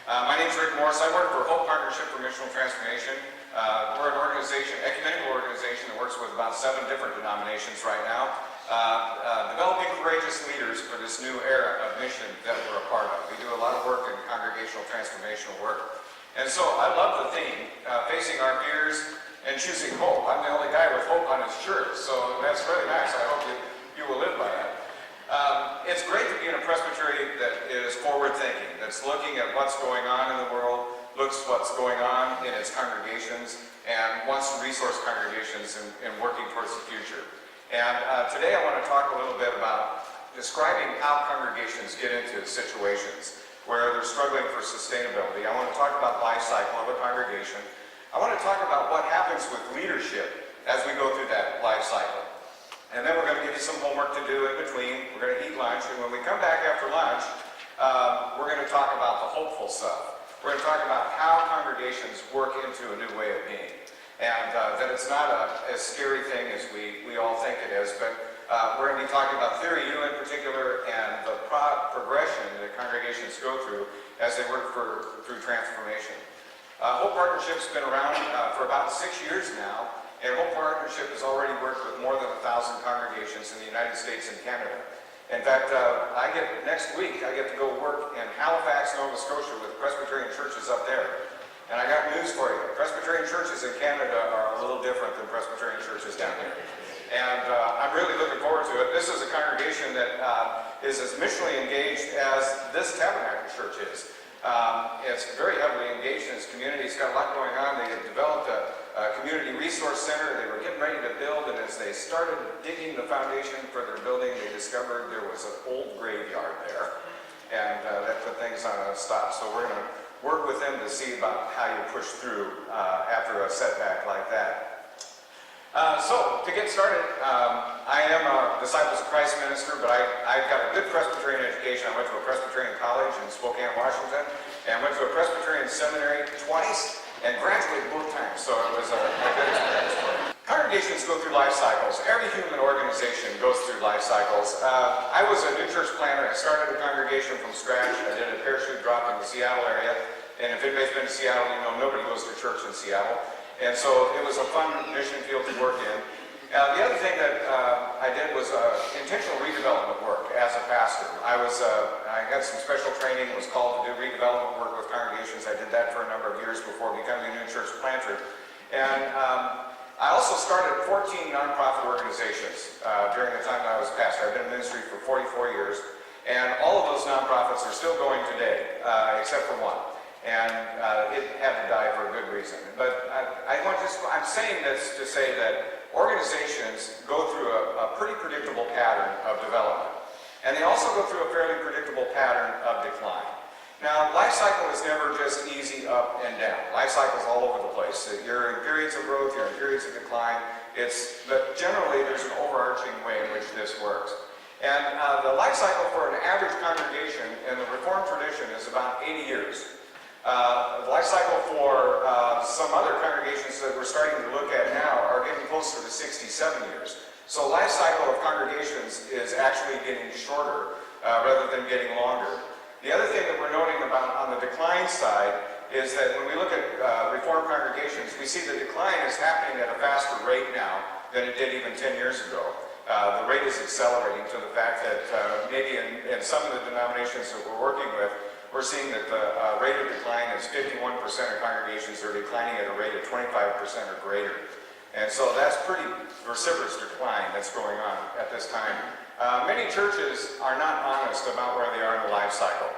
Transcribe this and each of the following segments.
My name is Rick Morse. I work for Hope Partnership for Missional Transformation. We're an organization, ecumenical organization that works with about 7 different denominations right now, developing courageous leaders for this new era of mission that we're a part of. We do a lot of work in congregational transformational work. And so I love the theme, facing our fears and choosing hope. I'm the only guy with hope on his shirt, so that's really nice. I hope you will live by that. It's great to be in a presbytery that is forward-thinking, that's looking at what's going on in the world, looks what's going on in its congregations, and wants to resource congregations in working towards the future. And today I want to talk a little bit about describing how congregations get into situations where they're struggling for sustainability. I want to talk about life cycle of a congregation. I want to talk about what happens with leadership as we go through that life cycle. And then we're going to give you some homework to do in between. We're going to eat lunch, and when we come back after lunch, we're going to talk about the hopeful stuff. We're going to talk about how congregations work into a new way of being. And that it's not as scary thing as we all think it is, but we're going to be talking about theory U in particular and the progression that congregations go through as they work through transformation. Hope Partnership's been around for about 6 years now, and Hope Partnership has already worked with more than 1,000 congregations in the United States and Canada. In fact, next week I get to go work in Halifax, Nova Scotia with Presbyterian churches up there. And I got news for you. Presbyterian churches in Canada are a little different than Presbyterian churches down here. And I'm really looking forward to it. This is a congregation that is as missionally engaged as this Tabernacle Church is. It's very heavily engaged in its community. It's got a lot going on. They have developed a community resource center. They were getting ready to build, and as they started digging the foundation for their building, they discovered there was an old graveyard there, and that put things on a stop. So we're going to work with them to see about how you push through after a setback like that. So to get started, I am a Disciples of Christ minister, but I've got a good Presbyterian education. I went to a Presbyterian college in Spokane, Washington, and went to a Presbyterian seminary twice, and graduated both times, so it was a good experience for me. Congregations go through life cycles. Every human organization goes through life cycles. I was a new church planner. I started a congregation from scratch. I did a parachute drop in the Seattle area, and if anybody's been to Seattle, you know nobody goes to church in Seattle. And so it was a fun mission field to work in. The other thing that I did was intentional redevelopment work as a pastor. I had some special training, was called to do redevelopment work with congregations. I did that for a number of years before becoming a new church planter. And I also started 14 nonprofit organizations during the time that I was pastor. I've been in ministry for 44 years, and all of those nonprofits are still going today, except for one. And it had to die for a good reason. But I'm saying this to say that organizations go through a pretty predictable pattern of development. And they also go through a fairly predictable pattern of decline. Now, life cycle is never just easy up and down. Life cycle's all over the place. You're in periods of growth, you're in periods of decline. But generally, there's an overarching way in which this works. And the life cycle for an average congregation in the Reformed tradition is about 80 years. The life cycle for some other congregations that we're starting to look at now are getting closer to 67 years. So life cycle of congregations is actually getting shorter rather than getting longer. The other thing that we're noting about on the decline side is that when we look at Reformed congregations, we see the decline is happening at a faster rate now than it did even 10 years ago. The rate is accelerating to the fact that maybe in some of the denominations that we're working with, we're seeing that the rate of decline is 51% of congregations are declining at a rate of 25% or greater. And so that's pretty vociferous decline that's going on at this time. Many churches are not honest about where they are in the life cycle.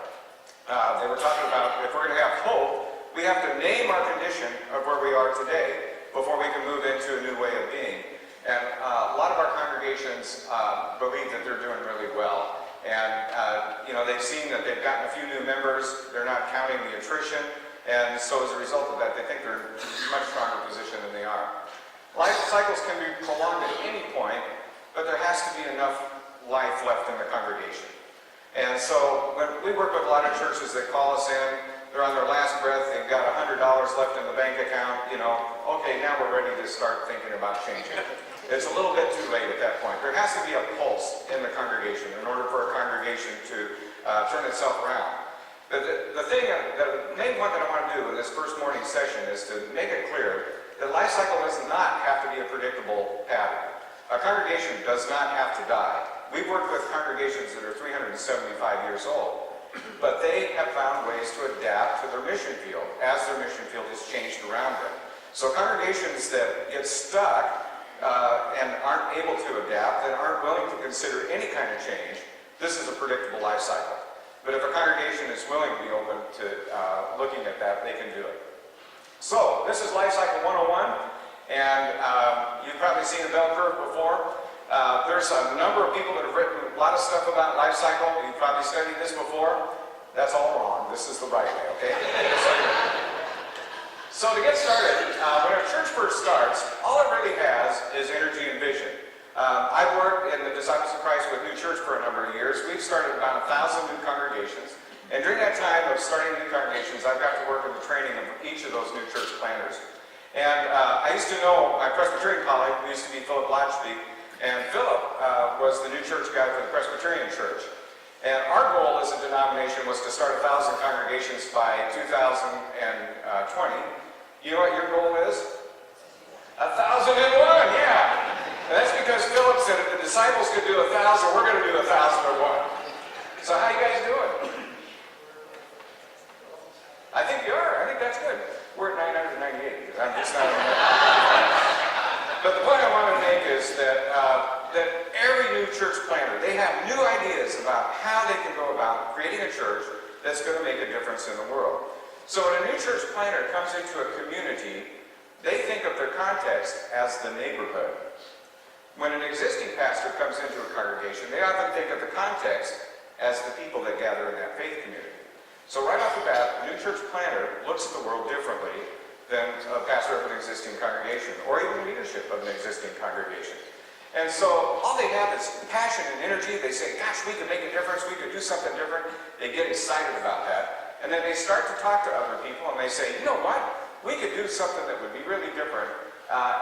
They were talking about if we're going to have hope, we have to name our condition of where we are today before we can move into a new way of being. And a lot of our congregations believe that they're doing really well. And they've seen that they've gotten a few new members, they're not counting the attrition, and so as a result of that, they think they're in a much stronger position than they are. Life cycles can be prolonged at any point, but there has to be enough life left in the congregation. And so when we work with a lot of churches that call us in, they're on their last breath, they've got $100 left in the bank account, okay, now we're ready to start thinking about changing. It's a little bit too late at that point. There has to be a pulse in the congregation in order for a congregation to turn itself around. The main point that I want to do in this first morning session is to make it clear that life cycle does not have to be a predictable pattern. A congregation does not have to die. We've worked with congregations that are 375 years old, but they have found ways to adapt to their mission field as their mission field has changed around them. So congregations that get stuck and aren't able to adapt, and aren't willing to consider any kind of change, this is a predictable life cycle. But if a congregation is willing to be open to looking at that, they can do it. So, this is Life Cycle 101, and you've probably seen the bell curve before. There's a number of people that have written a lot of stuff about life cycle. You've probably studied this before. That's all wrong. This is the right way, okay? So to get started, when a church first starts, all it really has is energy and vision. I've worked in the Disciples of Christ with New Church for a number of years. We've started about 1,000 new congregations. And during that time of starting new congregations, I've got to work in the training of each of those new church planners. And I used to know my Presbyterian colleague, who used to be Philip Blatchby, and Philip was the new church guy for the Presbyterian church. And our goal as a denomination was to start 1,000 congregations by 2020. You know what your goal is? 1,001, yeah. And that's because Philip said if the disciples could do 1,000, we're going to do 1,001. So how you guys doing? I think you are. I think that's good. We're at 998. I'm just not. But the point I want to make is that every new church planner, they have new ideas about how they can go about creating a church that's going to make a difference in the world. So when a new church planner comes into a community, they think of their context as the neighborhood. When an existing pastor comes into a congregation, they often think of the context as the people that gather in that faith community. So right off the bat, a new church planner looks at the world differently than a pastor of an existing congregation, or even leadership of an existing congregation. And so all they have is passion and energy. They say, gosh, we can make a difference, we could do something different. They get excited about that. And then they start to talk to other people and they say, you know what? We could do something that would be really different.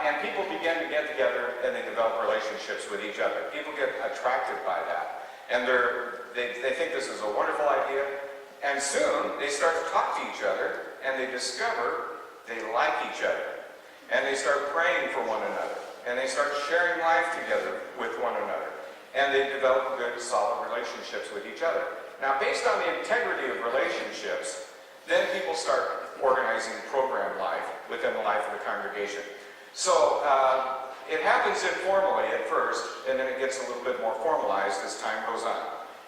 And people begin to get together and they develop relationships with each other. People get attracted by that. And they think this is a wonderful idea. And soon they start to talk to each other and they discover they like each other. And they start praying for one another. And they start sharing life together with one another. And they develop good, solid relationships with each other. Now, based on the integrity of relationships, then people start organizing program life within the life of the congregation. So, it happens informally at first, and then it gets a little bit more formalized as time goes on.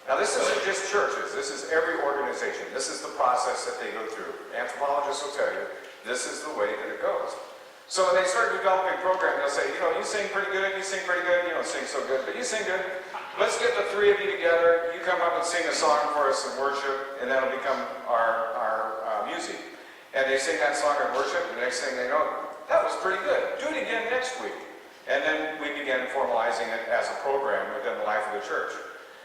Now, this isn't just churches. This is every organization. This is the process that they go through. Anthropologists will tell you, this is the way that it goes. So when they start developing a program, they'll say, you know, you sing pretty good, you sing pretty good, you don't sing so good, but you sing good. Let's get the three of you together, you come up and sing a song for us in worship, and that'll become our music. And they sing that song in worship, and the next thing they know, that was pretty good. Do it again next week. And then we begin formalizing it as a program within the life of the church.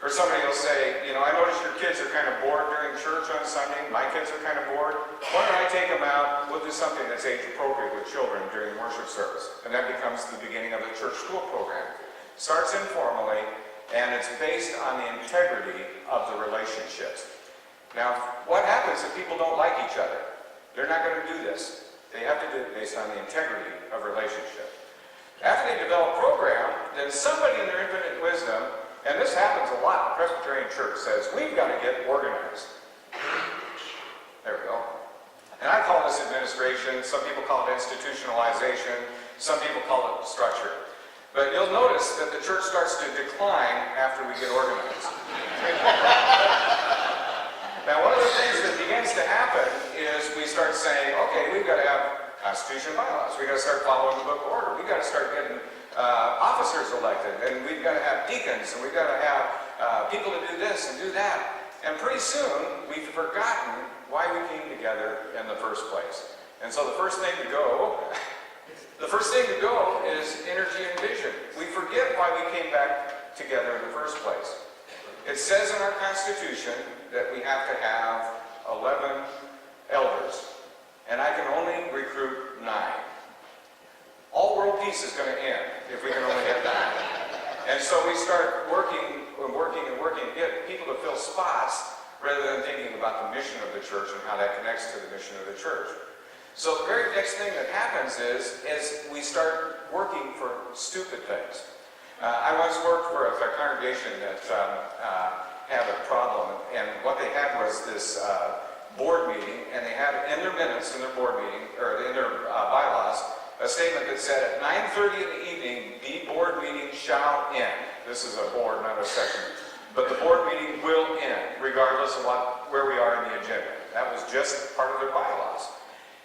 Or somebody will say, you know, I notice your kids are kind of bored during church on Sunday. My kids are kind of bored. Why don't I take them out? We'll do something that's age appropriate with children during worship service. And that becomes the beginning of the church school program. Starts informally, and it's based on the integrity of the relationships. Now, what happens if people don't like each other? They're not going to do this. They have to do it based on the integrity of relationship. After they develop a program, then somebody in their infinite wisdom, and this happens a lot, the Presbyterian Church says, we've got to get organized. There we go. And I call this administration, some people call it institutionalization, some people call it structure. But you'll notice that the church starts to decline after we get organized. Now, one of the things that begins to happen is we start saying, okay, we've got to have Constitution and bylaws. We've got to start following the book of order. We've got to start getting officers elected, and we've got to have deacons, and we've got to have people to do this and do that. And pretty soon, we've forgotten why we came together in the first place. And so the first thing to go is energy and vision. We forget why we came back together in the first place. It says in our Constitution that we have to have 11 elders, and I can only recruit 9. All world peace is going to end if we can only get 9. And so we start working to get people to fill spots rather than thinking about the mission of the church and how that connects to the mission of the church. So the very next thing that happens is we start working for stupid things. I once worked for a congregation that had a problem, and what they had was this board meeting, and they had in their minutes, in their board meeting, or in their bylaws, a statement that said at 9:30 in the evening, the board meeting shall end. This is a board, not a session. But the board meeting will end, regardless of where we are in the agenda. That was just part of their bylaws.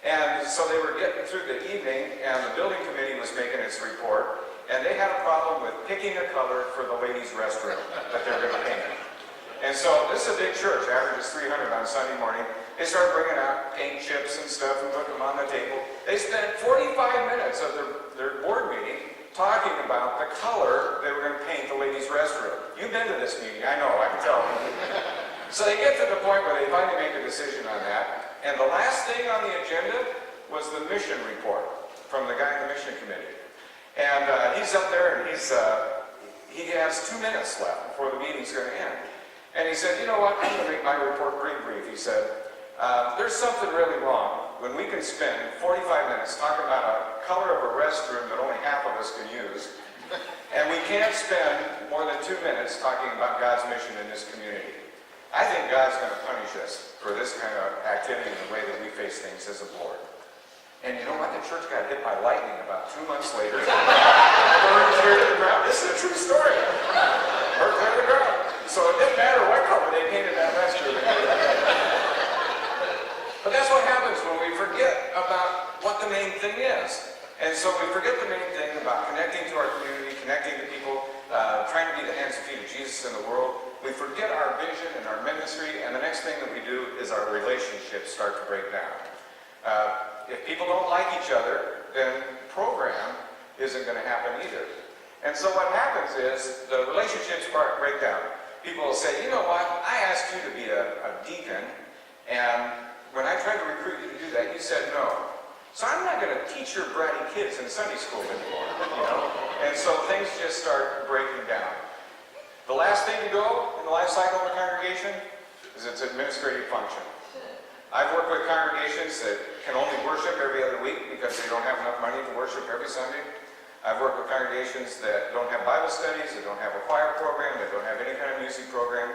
And so they were getting through the evening, and the building committee was making its report, and they had a problem with picking a color for the ladies' restroom that they're going to paint. And so this is a big church, averages 300 on Sunday morning. They started bringing out paint chips and stuff and putting them on the table. They spent 45 minutes of their board meeting talking about the color they were going to paint the ladies' restroom. You've been to this meeting, I know, I can tell. So they get to the point where they finally make a decision on that. And the last thing on the agenda was the mission report from the guy in the mission committee. And he's up there, and he has 2 minutes left before the meeting's going to end. And he said, you know what, I'm going to make my report pretty brief. He said, there's something really wrong when we can spend 45 minutes talking about a color of a restroom that only half of us can use, and we can't spend more than 2 minutes talking about God's mission in this community. I think God's going to punish us for this kind of activity and the way that we face things as a board. And you know what? The church got hit by lightning about 2 months later. Burned clear to the ground. This is a true story. Burned clear to the ground. So it didn't matter what color they painted that restroom. But that's what happens when we forget about what the main thing is. And so we forget the main thing about connecting to our community, connecting to people, trying to be the hands and feet of Jesus in the world. We forget our vision and our ministry, and the next thing that we do is our relationships start to break down. If people don't like each other, then program isn't going to happen either. And so what happens is the relationships break down. People will say, you know what, I asked you to be a deacon, and when I tried to recruit you to do that, you said no. So I'm not going to teach your bratty kids in Sunday school anymore, you know? And so things just start breaking down. The last thing to go in the life cycle of a congregation is its administrative function. I've worked with congregations that can only worship every other week because they don't have enough money to worship every Sunday. I've worked with congregations that don't have Bible studies, that don't have a choir program, that don't have any kind of music program,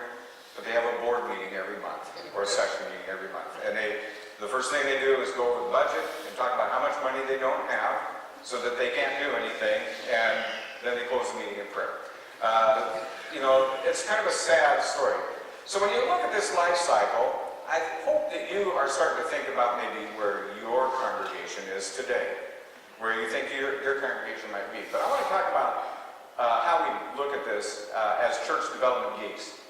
but they have a board meeting every month, or a session meeting every month. And the first thing they do is go over the budget and talk about how much money they don't have so that they can't do anything, and then they close the meeting in prayer. You know, it's kind of a sad story. So when you look at this life cycle, I hope that you are starting to think about maybe where your congregation is today, where you think your congregation might be. But I want to talk about how we look at this as church development geeks.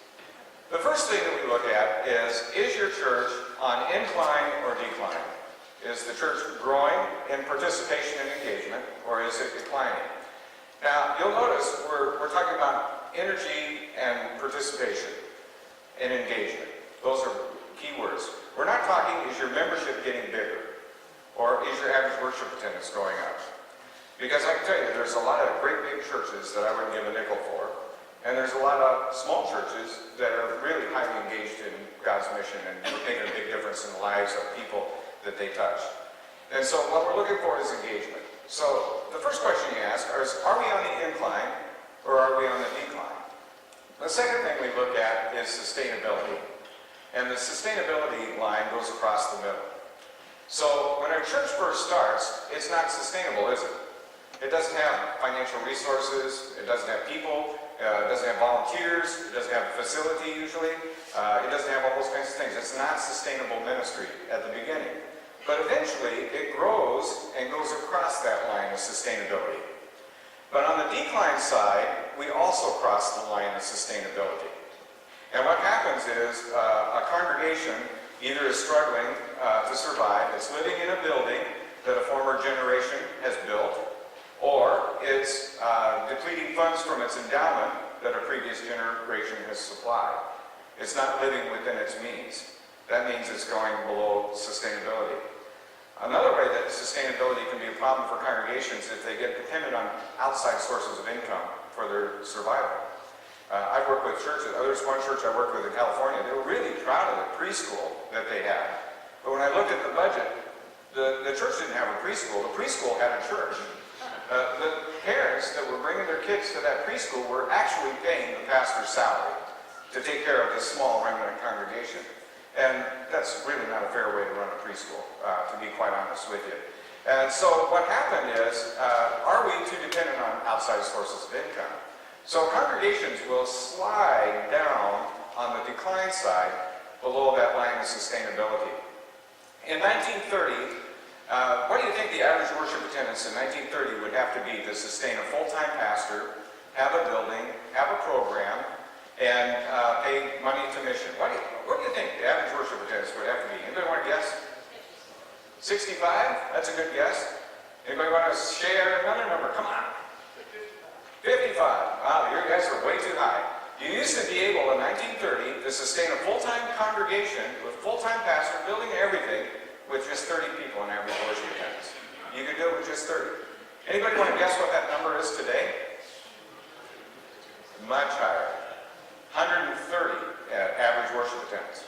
The first thing that we look at is your church on incline or decline? Is the church growing in participation and engagement, or is it declining? Now, you'll notice we're talking about energy and participation and engagement. Those are key words. We're not talking, is your membership getting bigger? Or is your average worship attendance going up? Because I can tell you, there's a lot of great big churches that I wouldn't give a nickel for. And there's a lot of small churches that are really highly engaged in God's mission and making a big difference in the lives of people that they touch. And so what we're looking for is engagement. So the first question you ask is, are we on the incline or are we on the decline? The second thing we look at is sustainability. And the sustainability line goes across the middle. So when our church first starts, it's not sustainable, is it? It doesn't have financial resources, it doesn't have people, it doesn't have volunteers, it doesn't have a facility usually, it doesn't have all those kinds of things. It's not sustainable ministry at the beginning. But eventually it grows and goes across that line of sustainability. But on the decline side, we also cross the line of sustainability. And what happens is a congregation either is struggling to survive, it's living in a building that a former generation has built, or it's depleting funds from its endowment that a previous generation has supplied. It's not living within its means. That means it's going below sustainability. Another way that sustainability can be a problem for congregations is if they get dependent on outside sources of income for their survival. I've worked with churches, one church I worked with in California, they were really proud of the preschool that they had. But when I looked at the budget, the church didn't have a preschool. The preschool had a church. The parents that were bringing their kids to that preschool were actually paying the pastor's salary to take care of this small remnant congregation. And that's really not a fair way to run a preschool, to be quite honest with you. And so what happened is, are we too dependent on outside sources of income? So congregations will slide down on the decline side below that line of sustainability. In 1930, what do you think the average worship attendance in 1930 would have to be to sustain a full-time pastor, have a building, have a program, and pay money to mission? What do you think the average worship attendance would have to be? Anybody want to guess? 65? That's a good guess. Anybody want to share another number? Come on. 55. Wow, you guys are way too high. You used to be able in 1930 to sustain a full-time congregation with full-time pastor, building everything, with just 30 people in average worship attendance. You could do it with just 30. Anybody want to guess what that number is today? Much higher. 130 average worship attendance.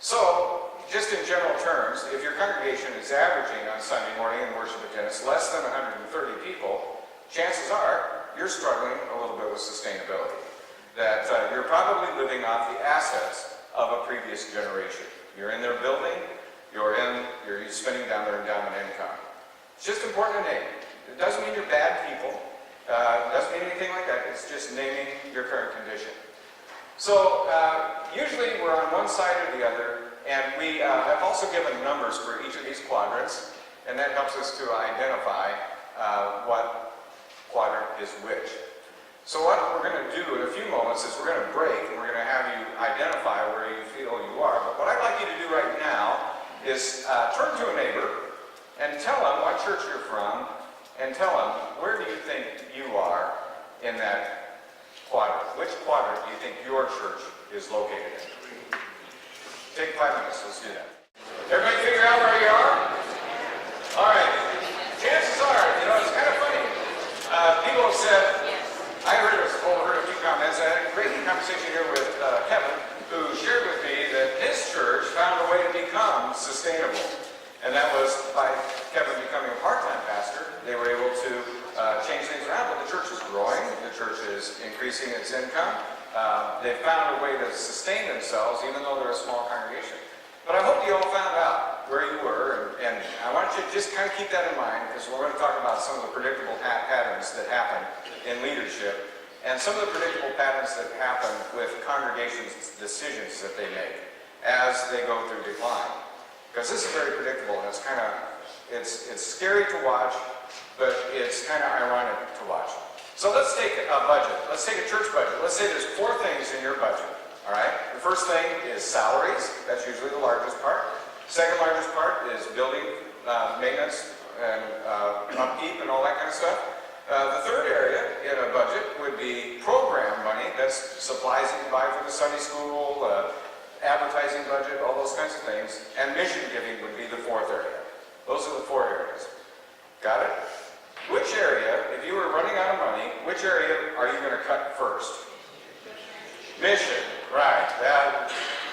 So, just in general terms, if your congregation is averaging on Sunday morning in worship attendance less than 130 people, chances are you're struggling a little bit with sustainability. That you're probably living off the assets of a previous generation. You're in their building, you're spending down their endowment income. It's just important to name. It doesn't mean you're bad people. It doesn't mean anything like that. It's just naming your current condition. So usually we're on one side or the other, and we have also given numbers for each of these quadrants, and that helps us to identify what quadrant is which. So what we're going to do in a few moments is we're going to break, and we're going to have you identify where you feel you are. But what I'd like you to do right now is turn to a neighbor and tell them what church you're from, and tell them where do you think you are in that quadrant. Which quadrant do you think your church is located in? Take 5 minutes, let's do that. Everybody figure out where you are? All right. Chances are, it's kind of funny. People have said, I overheard a few comments. I had a great conversation here with Kevin, who shared with me that his church found a way to become sustainable. And that was by Kevin becoming a part-time pastor. They were able to change things around, but the church is growing. The church is increasing its income. They found a way to sustain themselves, even though they're a small congregation. But I hope you all found out where you were, and I want you to just kind of keep that in mind, because we're going to talk about some of the predictable patterns that happen in leadership, and some of the predictable patterns that happen with congregations' decisions that they make as they go through decline. Because this is very predictable, and it's kind of, it's scary to watch, but it's kind of ironic to watch. So let's take a budget. Let's take a church budget. Let's say there's 4 things in your budget. All right? The first thing is salaries. That's usually the largest part. Second largest part is building maintenance and upkeep and all that kind of stuff. The third area in a budget would be program money. That's supplies that you buy for the Sunday school, advertising budget, all those kinds of things. And mission giving would be the 4th area. Those are the 4 areas. Got it? Which area, if you were running out of money, which area are you going to cut first? Mission. Right.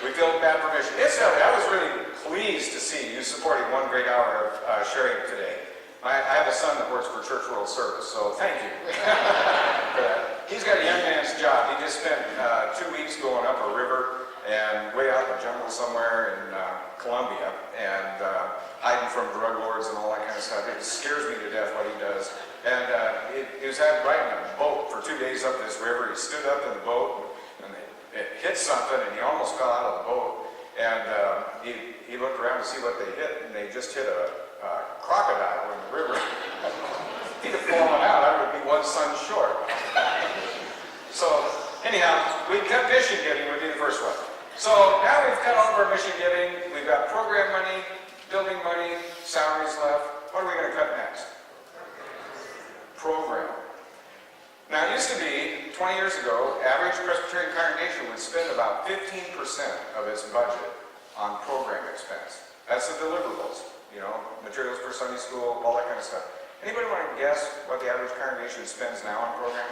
We feel bad for mission. Incidentally, I was really pleased to see you supporting 1 great hour of sharing today. I have a son that works for Church World Service, so thank you for that. He's got a young man's job. He just spent 2 weeks going up a river and way out in the jungle somewhere in Colombia and hiding from drug lords and all that kind of stuff. It scares me to death what he does. And he was riding a boat for 2 days up this river. He stood up in the boat and it hit something and he almost fell out of the boat. And he looked around to see what they hit, and they just hit a crocodile in the river. If he'd have fallen out, I would be 1 son short. So anyhow, we cut mission giving would be the first one. So now we've got all of our mission giving. We've got program money, building money, salaries left. What are we going to cut next? Program. Now it used to be, 20 years ago, average Presbyterian congregation would spend about 15% of its budget on program expense. That's the deliverables, materials for Sunday school, all that kind of stuff. Anybody want to guess what the average congregation spends now on program?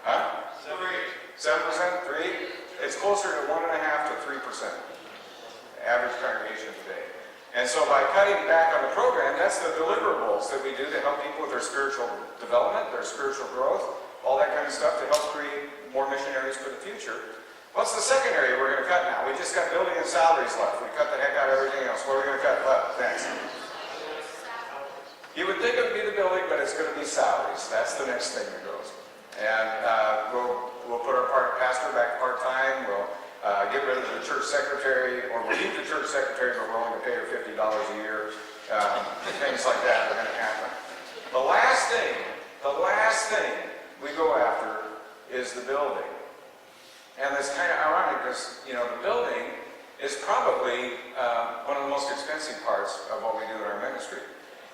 Huh? 7%? 3? It's closer to 1.5 to 3%. Average congregation today. And so by cutting back on the program, that's the deliverables that we do to help people with their spiritual development, their spiritual growth, all that kind of stuff to help create more missionaries for the future. What's the second area we're going to cut now? We just got building and salaries left. We cut the heck out of everything else. What are we going to cut left next? You would think it would be the building, but it's going to be salaries. That's the next thing that goes. And we'll put our pastor back part-time. We'll get rid of the church secretary, or we'll keep the church secretary, but we're only going to pay her $50 a year. Things like that are going to happen. The last thing we go after is the building. And it's kind of ironic because, you know, the building is probably one of the most expensive parts of what we do in our ministry.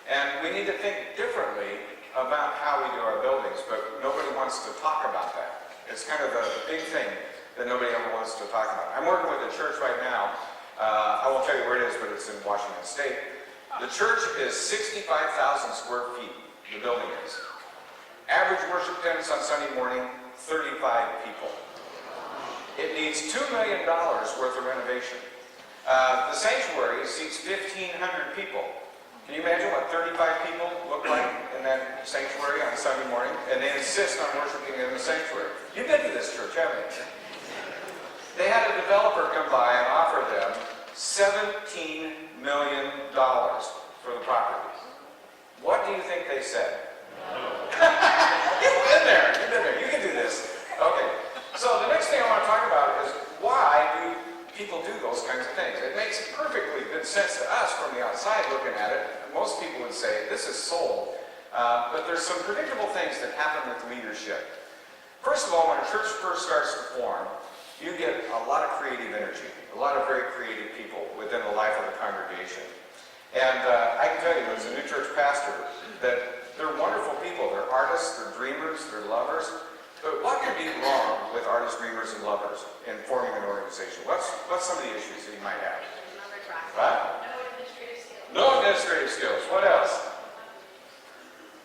And we need to think differently about how we do our buildings, but nobody wants to talk about that. It's kind of the big thing that nobody ever wants to talk about. I'm working with a church right now. I won't tell you where it is, but it's in Washington State. The church is 65,000 square feet, the building is. Average worship attendance on Sunday morning, 35 people. It needs $2 million worth of renovation. The sanctuary seats 1,500 people. Can you imagine what 35 people look like in that sanctuary on Sunday morning? And they insist on worshiping in the sanctuary. You've been to this church, haven't you? They had a developer come by and offer them $17 million for the property. What do you think they said? You've been there. You can do this. Okay. So the next thing I want to talk about is why do people do those kinds of things? It makes perfectly good sense to us from the outside looking at it. Most people would say, this is soul. But there's some predictable things that happen with leadership. First of all, when a church first starts to form, you get a lot of creative energy, a lot of very creative people within the life of the congregation. And I can tell you, as a new church pastor, that they're wonderful people. They're artists, they're dreamers, they're lovers. But what could be wrong with artists, dreamers, and lovers in forming an organization? What's some of the issues that you might have? What? No administrative skills. What else?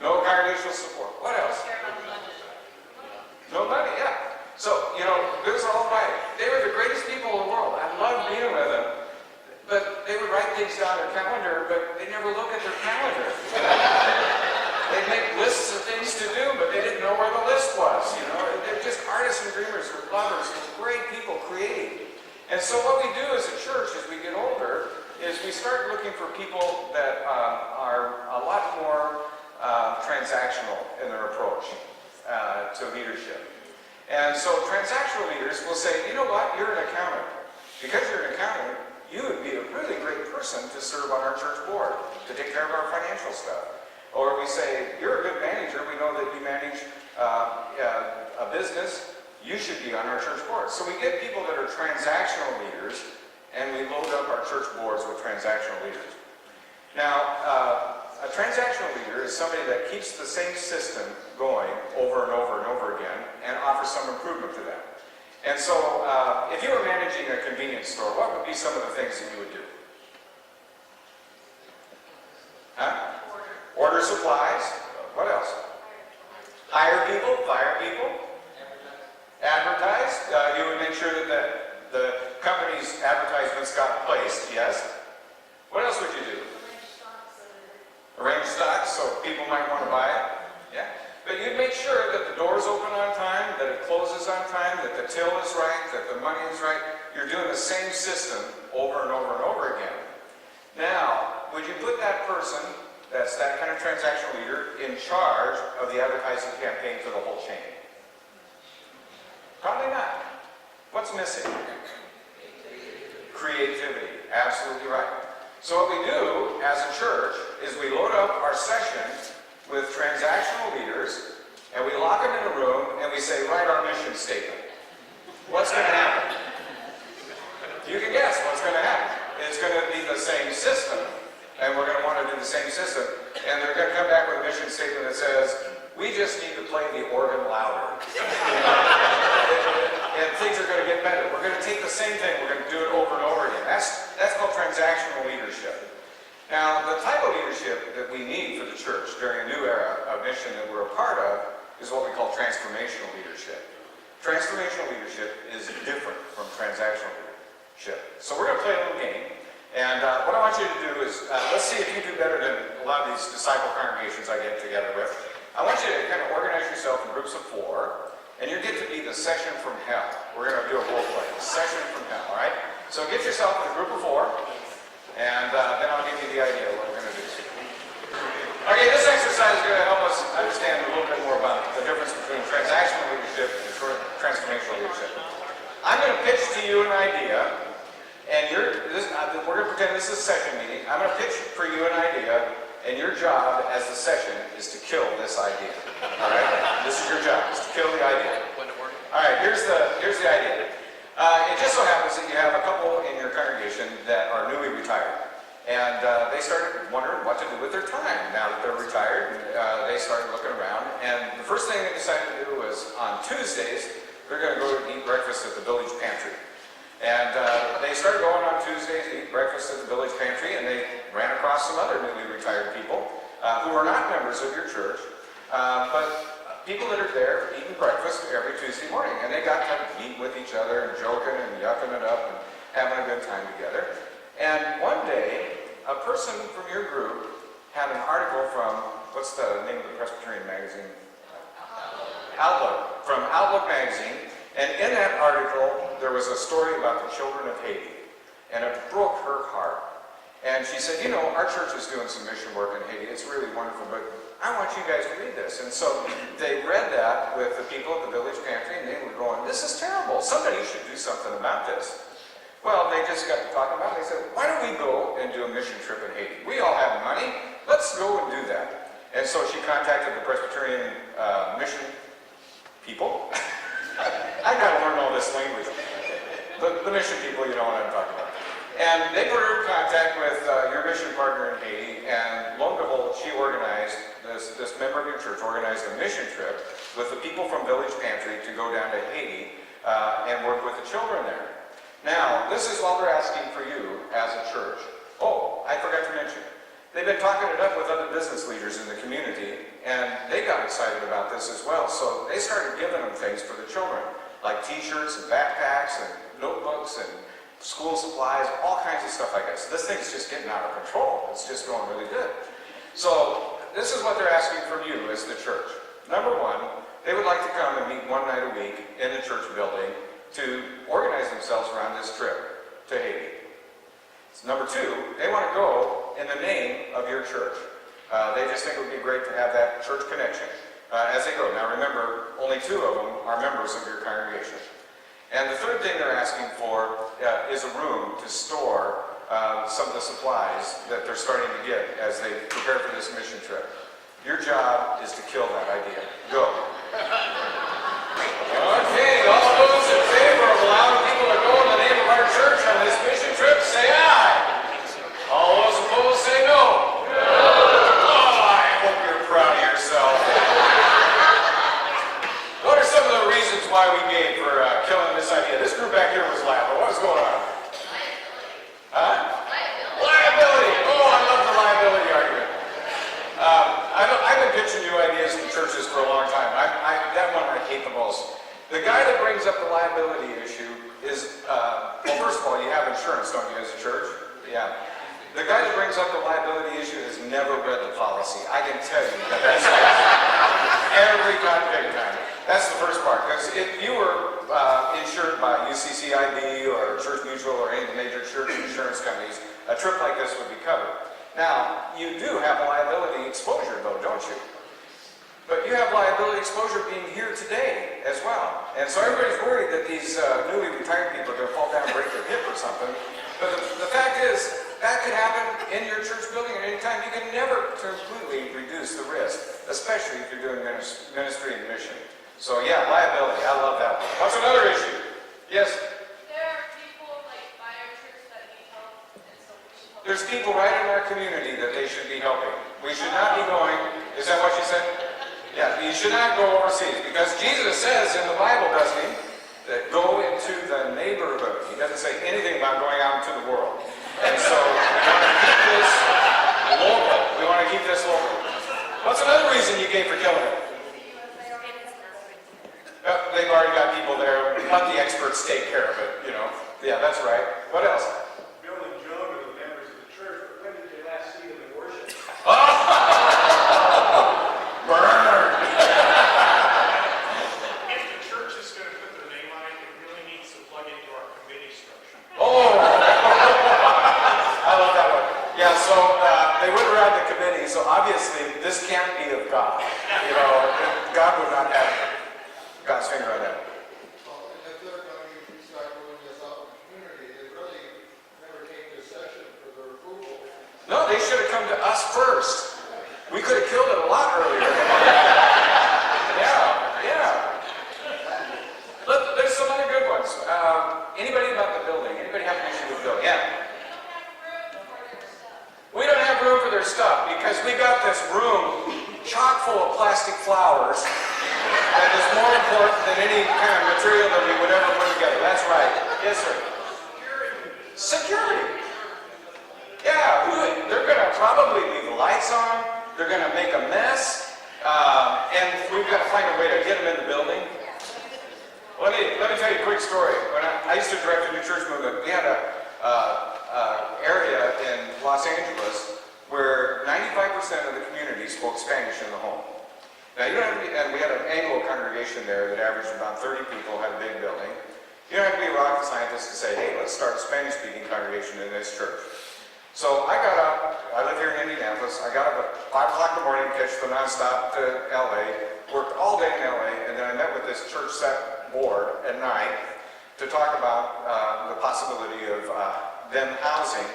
No congregational support. What else? No money, yeah. So, you know, it was all right. They were the greatest people in the world. I loved being with them. But they would write things down on their calendar, but they never look at their calendar. They'd make lists of things to do, but they didn't know where the list was, you know. They're just artists and dreamers, they're lovers, they're great people creating. And so what we do as a church as we get older is we start looking for people that are a lot more transactional in their approach to leadership. And so transactional leaders will say, you know what, you're an accountant. Because you're an accountant, you would be a really great person to serve on our church board, to take care of our financial stuff. Or we say, you're a good manager, we know that you manage a business, you should be on our church board. So we get people that are transactional leaders, and we load up our church boards with transactional leaders. Now, a transactional leader is somebody that keeps the same system going over and over and over again, and offers some improvement to them. And so, if you were managing a convenience store, what would be some of the things that you would do? Huh? Order supplies. What else? Hire people, fire people. Advertise. You would make sure that the company's advertisements got placed, yes. What else would you do? Arrange stocks so people might want to buy it. Yeah. But you'd make sure that the door's open on time, that it closes on time, that the till is right, that the money is right. You're doing the same system over and over and over again. Now, would you put that person, that's that kind of transactional leader, in charge of the advertising campaign for the whole chain? Probably not. What's missing? Creativity. Absolutely right. So what we do as a church is we load up our session with transactional leaders, and we lock them in a room, and we say, write our mission statement. What's going to happen? You can guess what's going to happen. It's going to be the same system, and we're going to want to do the same system, and they're going to come back with a mission statement that says, we just need to play the organ louder. And things are going to get better. We're going to take the same thing, we're going to do it over and over again. That's called transactional leadership. Now, the type of leadership that we need for the church during a new era of mission that we're a part of is what we call transformational leadership. Transformational leadership is different from transactional leadership. So we're going to play a little game. And what I want you to do is, let's see if you do better than a lot of these disciple congregations I get together with. I want you to kind of organize yourself in groups of 4, and you get to be the session from hell. We're going to do a role play, the session from hell, all right? So get yourself in a group of 4, and then I'll give you the idea of what we're going to do. Okay, this exercise is going to help us understand a little bit more about the difference between transactional leadership and transformational leadership. I'm going to pitch to you an idea, and we're going to pretend this is a session meeting. I'm going to pitch for you an idea, and your job as the session is to kill this idea. All right? This is your job, is to kill the idea. All right, here's the idea. It just so happens that you have a couple in your congregation that are newly retired. And they started wondering what to do with their time now that they're retired. They started looking around. And the first thing they decided to do was on Tuesdays, they're going to go eat breakfast at the village pantry. And they started going on Tuesdays to eat breakfast at the village pantry, and they ran across some other newly retired people who are not members of your church, but people that are there eating breakfast every Tuesday morning. And they got to meet with each other and joking and yucking it up and having a good time together. And one day, a person from your group had an article from, what's the name of the Presbyterian magazine? Outlook. From Outlook magazine. And in that article, there was a story about the children of Haiti. And it broke her heart. And she said, you know, our church is doing some mission work in Haiti. It's really wonderful, but I want you guys to read this. And so they read that with the people at the village pantry, and they were going, this is terrible. Somebody should do something about this. Well, they just got to talking about it. They said, why don't we go and do a mission trip in Haiti? We all have money. Let's go and do that. And so she contacted the Presbyterian mission people. I've got to learn all this language. The mission people, you know what I'm talking about. And they put her in contact with your mission partner in Haiti, and lo and behold, she organized, this member of your church organized a mission trip with the people from Village Pantry to go down to Haiti and work with the children there. Now, this is what they're asking for you as a church. Oh, I forgot to mention. They've been talking it up with other business leaders in the community, and they got excited about this as well. So they started giving them things for the children, like t-shirts and backpacks and notebooks and school supplies, all kinds of stuff like that. So this thing's just getting out of control. It's just going really good. So this is what they're asking from you as the church. Number 1, they would like to come and meet one night a week in the church building to organize themselves around this trip to Haiti. Number 2, they want to go in the name of your church. They just think it would be great to have that church connection as they go. Now remember, only 2 of them are members of your congregation. And the third thing they're asking for is a room to store some of the supplies that they're starting to get as they prepare for this mission trip. Your job is to kill that idea. Go. Okay, all those in favor of allowing people to go in the name of our church on this mission trip, say aye. All those opposed, say no. No. Oh, I hope you're proud of yourself. What are some of the reasons why we gave for killing this idea? This group back here was laughing. What was going on? Huh? Liability. Oh, I love the liability argument. I've been pitching new ideas in churches for a long time. That one I hate the most. The guy that brings up the liability issue is, well, first of all, you have insurance, don't you, as a church? Yeah. The guy that brings up the liability issue has never read the policy. I can tell you that that's every goddamn time. That's the first part. Because if you were insured by UCCIB or Church Mutual or any of the major church insurance companies, a trip like this would be covered. Now, you do have a liability exposure, though, don't you? But you have liability exposure being here today as well. And so everybody's worried that these newly retired people are going to fall down and break their hip or something. But the fact is, that could happen in your church building at any time. You can never completely reduce the risk, especially if you're doing ministry and mission. So yeah, liability, I love that one. What's another issue? Yes? There are people like by our church that need help, and so we should help. There's people right in our community that they should be helping. We should not be going, is that what you said? Yeah, you should not go overseas, because Jesus says in the Bible, doesn't he, that go into the neighborhood. He doesn't say anything about going out into the world. And so we want to keep this local. We want to keep this local. What's another reason you gave for killing it? let the experts take care of it, you know. Yeah, that's right. What else? Bill and Joan are the members of the church, but when did you last see them in worship? Burn! If the church is going to put their name on it, it really needs to plug into our committee structure. Oh! I love that one. Yeah, so they went around the committee, so obviously this can't be of God. You know, God would not have God's finger on that. Well, and if they're going to start doing this out in the community, they really never came to session for their approval. No, they should have come to us first. We could have killed it a lot earlier. Yeah. Look, there's some other good ones. Anybody about the building? Anybody have an issue with the building? Yeah. We don't have room for their stuff because we got this room chock full of plastic flowers that is more important than any kind of material that we would ever put together. That's right. Yes, sir. Security. Yeah, they're going to probably leave the lights on. They're going to make a mess. And we've got to find a way to get them in the building. Let me tell you a quick story. When I used to direct a new church movement, we had a area in Los Angeles where 95% of the community spoke Spanish in the home. Now, you don't have to be, and we had an Anglo congregation there that averaged about 30 people, had a big building. You don't have to be a rocket scientist to say, hey, let's start a Spanish-speaking congregation in this church. So I got up, I live here in Indianapolis, I got up at 5 o'clock in the morning, catch the nonstop to LA, worked all day in LA, and then I met with this church set board at night to talk about the possibility of them housing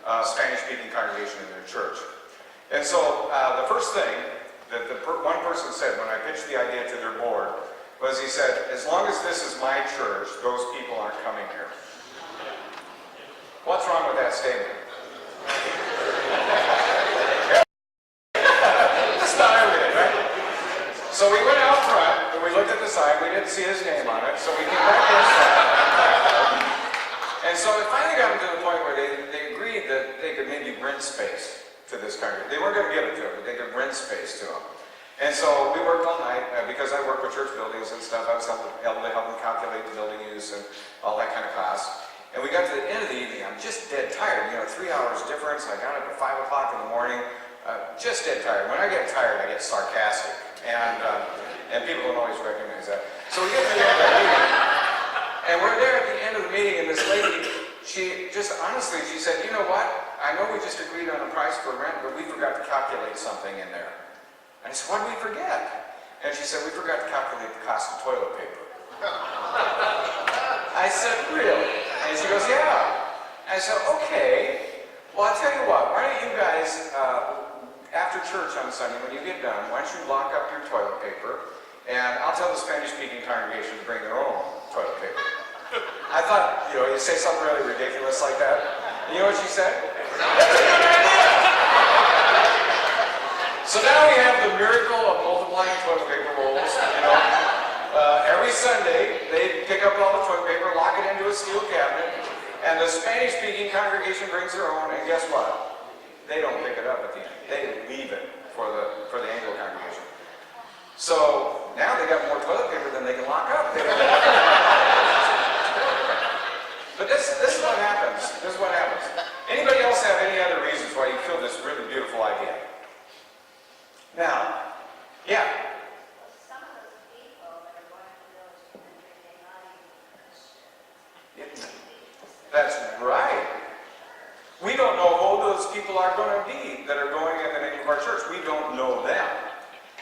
a Spanish-speaking congregation in their church. And so the first thing that one person said when I pitched the idea to their board was he said, as long as this is my church, those people aren't coming here. What's wrong with that statement? That's not everything, right? So we went out front and we looked at the sign. We didn't see his name on it, so we came back inside. And so it finally got them to the point where they agreed that they could maybe rent space to this congregation. They weren't going to give it to them, but they could rent space to them. And so we worked all night, because I work with church buildings and stuff. I was able to help them calculate the building use and all that kind of cost. And we got to the end of the evening. I'm just dead tired. 3 hours difference. I got up at 5 o'clock in the morning. Just dead tired. When I get tired, I get sarcastic. And people don't always recognize that. So we get to the end of the meeting. And we're there at the end of the meeting, and this lady, she just honestly, she said, you know what? I know we just agreed on a price for rent, but we forgot to calculate something in there. And I said, what did we forget? And she said, we forgot to calculate the cost of toilet paper. I said, really? And she goes, yeah. I said, okay. Well, I'll tell you what, why don't you guys, after church on Sunday, when you get done, why don't you lock up your toilet paper, and I'll tell the Spanish-speaking congregation to bring their own toilet paper. I thought, you say something really ridiculous like that. And you know what she said? That's a good idea! So now we have the miracle of multiplying toilet paper rolls. Every Sunday, they pick up all the toilet paper, lock it into a steel cabinet, and the Spanish-speaking congregation brings their own, and guess what? They don't pick it up at the end. They leave it for the Anglo congregation. So now they got more toilet paper than they can lock up. But this is what happens. This is what happens. Anybody else have any other reasons why you feel this really beautiful idea? Now, yeah. Some of those people that are going to those communities, they're not even Christian. That's right. We don't know who those people are going to be that are going in the name of our church. We don't know them.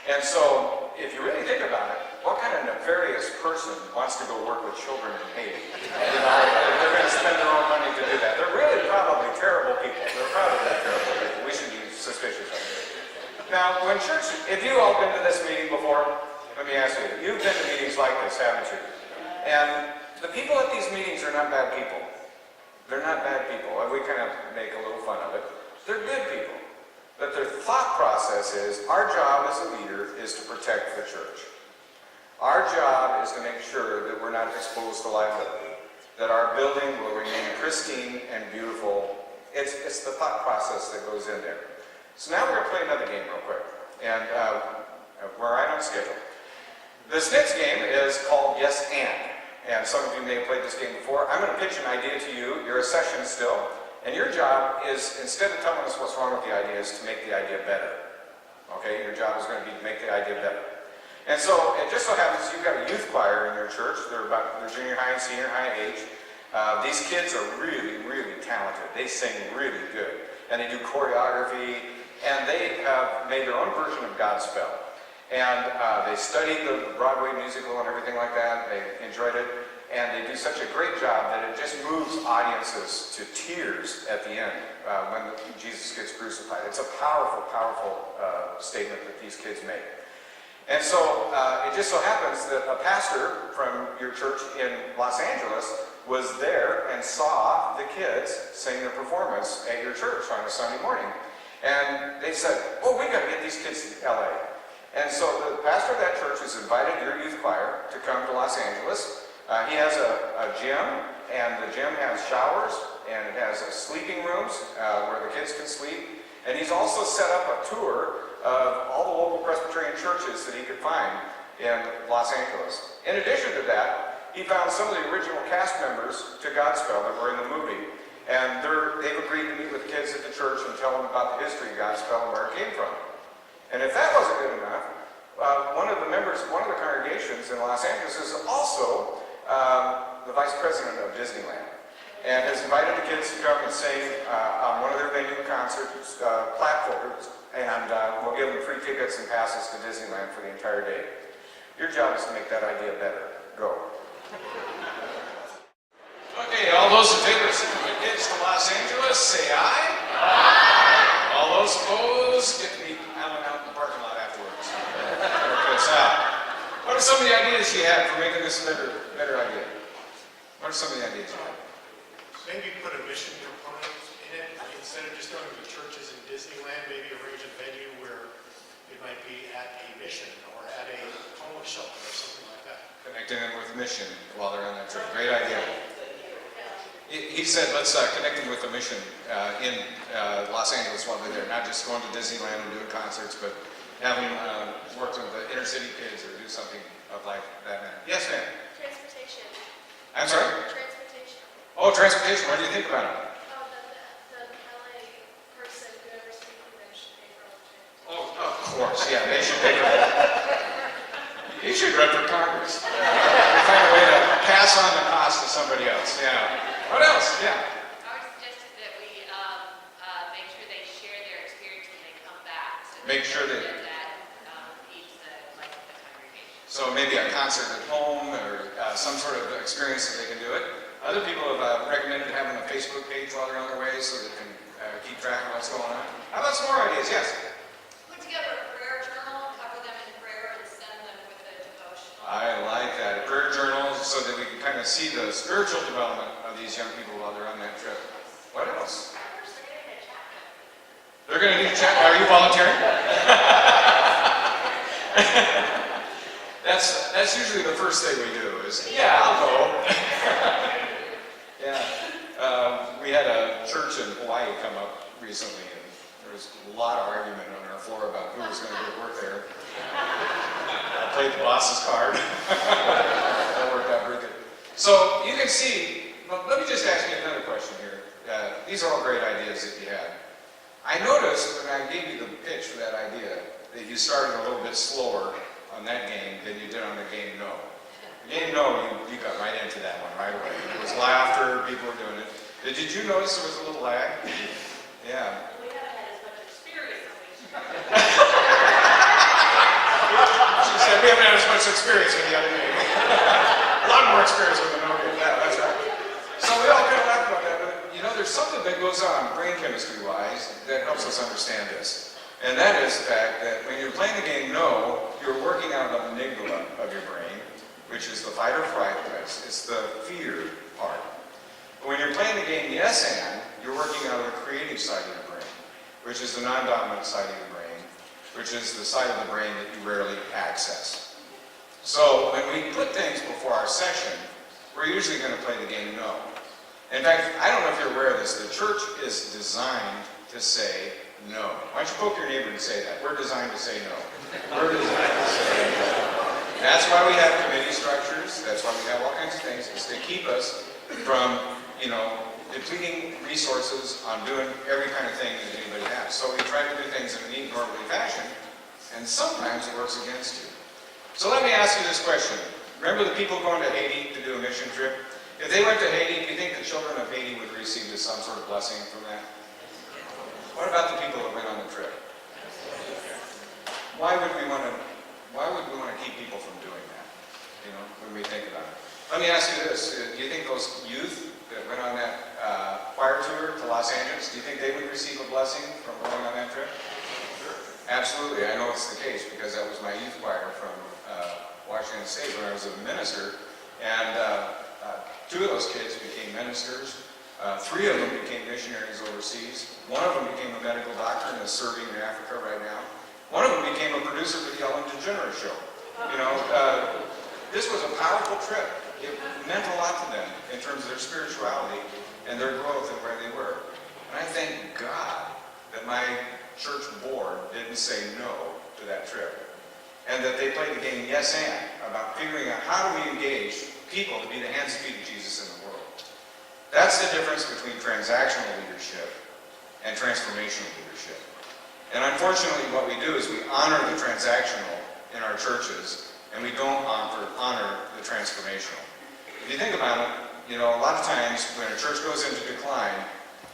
And so, if you really think about it, what kind of nefarious person wants to go work with children in Haiti? If they're going to spend their own money to do that. They're really probably terrible people. They're probably terrible people. We should be suspicious of them. Now, when church, if you've all been to this meeting before, let me ask you, you've been to meetings like this, haven't you? And the people at these meetings are not bad people. They're not bad people. We kind of make a little fun of it. They're good people. But their thought process is, our job as a leader is to protect the church. Our job is to make sure that we're not exposed to liability, that our building will remain pristine and beautiful. It's the thought process that goes in there. So now we're going to play another game real quick, and we're right on schedule. This next game is called Yes and and some of you may have played this game before. I'm going to pitch an idea to you. You're a session still, and your job is, instead of telling us what's wrong with the idea, is to make the idea better. Okay, your job is going to be to make the idea better. And so it just so happens you've got a youth choir in your church. They're junior high and senior high age. These kids are really, really talented. They sing really good, and they do choreography, and they have made their own version of Godspell. And they studied the Broadway musical and everything like that. They enjoyed it, and they do such a great job that it just moves audiences to tears at the end when Jesus gets crucified. It's a powerful, powerful statement that these kids make. And so it just so happens that a pastor from your church in Los Angeles was there and saw the kids sing their performance at your church on a Sunday morning. And they said, "Oh, we got to get these kids to LA." And so the pastor of that church has invited your youth choir to come to Los Angeles. He has a gym, and the gym has showers, and it has sleeping rooms where the kids can sleep. And he's also set up a tour of all the local Presbyterian churches that he could find in Los Angeles. In addition to that, he found some of the original cast members to Godspell that were in the movie. And they've agreed to meet with kids at the church and tell them about the history of Godspell and where it came from. And if that wasn't good enough, one of the congregations in Los Angeles is also the vice president of Disneyland, and has invited the kids to come and sing on one of their venue concerts, platforms, and we'll give them free tickets and passes to Disneyland for the entire day. Your job is to make that idea better. Go. Okay, all those in favor of sending the kids to Los Angeles, say aye. Aye. All those opposed, get to meet Alan out in the parking lot afterwards. What are some of the ideas you had for making this a better idea? What are some of the ideas you had? Maybe put a mission component in it. Instead of just going to the churches in Disneyland, maybe arrange a venue where it might be at a mission or at a homeless shelter or something like that. Connecting them with mission while they're on that trip. Great idea. He said, let's connect them with a mission in Los Angeles while they're there. Not just going to Disneyland and doing concerts, but have them work with the inner city kids or do something of like that. Yes, ma'am? Transportation. I'm sorry? Transportation. Oh, transportation. What do you think about it? Oh, the LA person, whoever's speaking there should pay for all the transportation. Oh, of course. Yeah, they should pay for it. You should run for Congress. Find a way to pass on the cost to somebody else. Yeah. What else? Yeah. I would suggest that we make sure they share their experience when they come back. So Make sure that feeds the congregation. So maybe a concert at home or some sort of experience that they can do it. Other people have recommended having a Facebook page while they're on their way so they can keep track of what's going on. How about some more ideas? Yes? Put together a prayer journal, cover them in prayer, and send them with a devotional. I like that. A prayer journal so that we can kind of see the spiritual development of these young people while they're on that trip. What else? They're going to need a chat. Are you volunteering? That's usually the first thing we do is, yeah, I'll go. Yeah. We had a church in Hawaii come up recently, and there was a lot of argument on our floor about who was going to go work there. I played the boss's card. That worked out pretty good. So you can see, let me just ask you another question here. These are all great ideas that you had. I noticed when I gave you the pitch for that idea that you started a little bit slower on that game than you did on the game No. The game No, you got right into that one right away. It was laughter, people were doing it. Did you notice there was a little lag? Yeah. We haven't had as much experience as we should. She said we haven't had as much experience with the other game. A lot more experience with the No game. Yeah, that's right. So we all kind of laughed about that, but there's something that goes on brain chemistry-wise that helps us understand this. And that is the fact that when you're playing the game No, you're working out the amygdala of your brain, which is the fight or flight. It's the fear part. But when you're playing the game Yes and, you're working out the creative side of your brain, which is the non-dominant side of your brain, which is the side of the brain that you rarely access. So when we put things before our session, we're usually going to play the game No. In fact, I don't know if you're aware of this, the church is designed to say no. Why don't you poke your neighbor and say that? We're designed to say no. We're designed to say no. That's why we have committee structures, that's why we have all kinds of things, is to keep us from, depleting resources on doing every kind of thing that anybody has. So we try to do things in a neat, orderly fashion, and sometimes it works against you. So let me ask you this question. Remember the people going to Haiti to do a mission trip? If they went to Haiti, do you think the children of Haiti would receive some sort of blessing from that? What about the people that went on the trip? Why would we want to keep people from doing that? When we think about it. Let me ask you this. Do you think those youth that went on that choir tour to Los Angeles, do you think they would receive a blessing from going on that trip? Sure. Absolutely. I know it's the case because that was my youth choir from Washington State when I was a minister. And 2 of those kids became ministers. 3 of them became missionaries overseas. 1 of them became a medical doctor and is serving in Africa right now. 1 of them became a producer for the Ellen DeGeneres show. This was a powerful trip. It meant a lot to them in terms of their spirituality and their growth and where they were. And I thank God that my church board didn't say no to that trip. And that they played the game yes and about figuring out how do we engage people to be the hands and feet of Jesus in the world. That's the difference between transactional leadership and transformational leadership. And unfortunately what we do is we honor the transactional in our churches and we don't honor the transformational. If you think about it, a lot of times when a church goes into decline,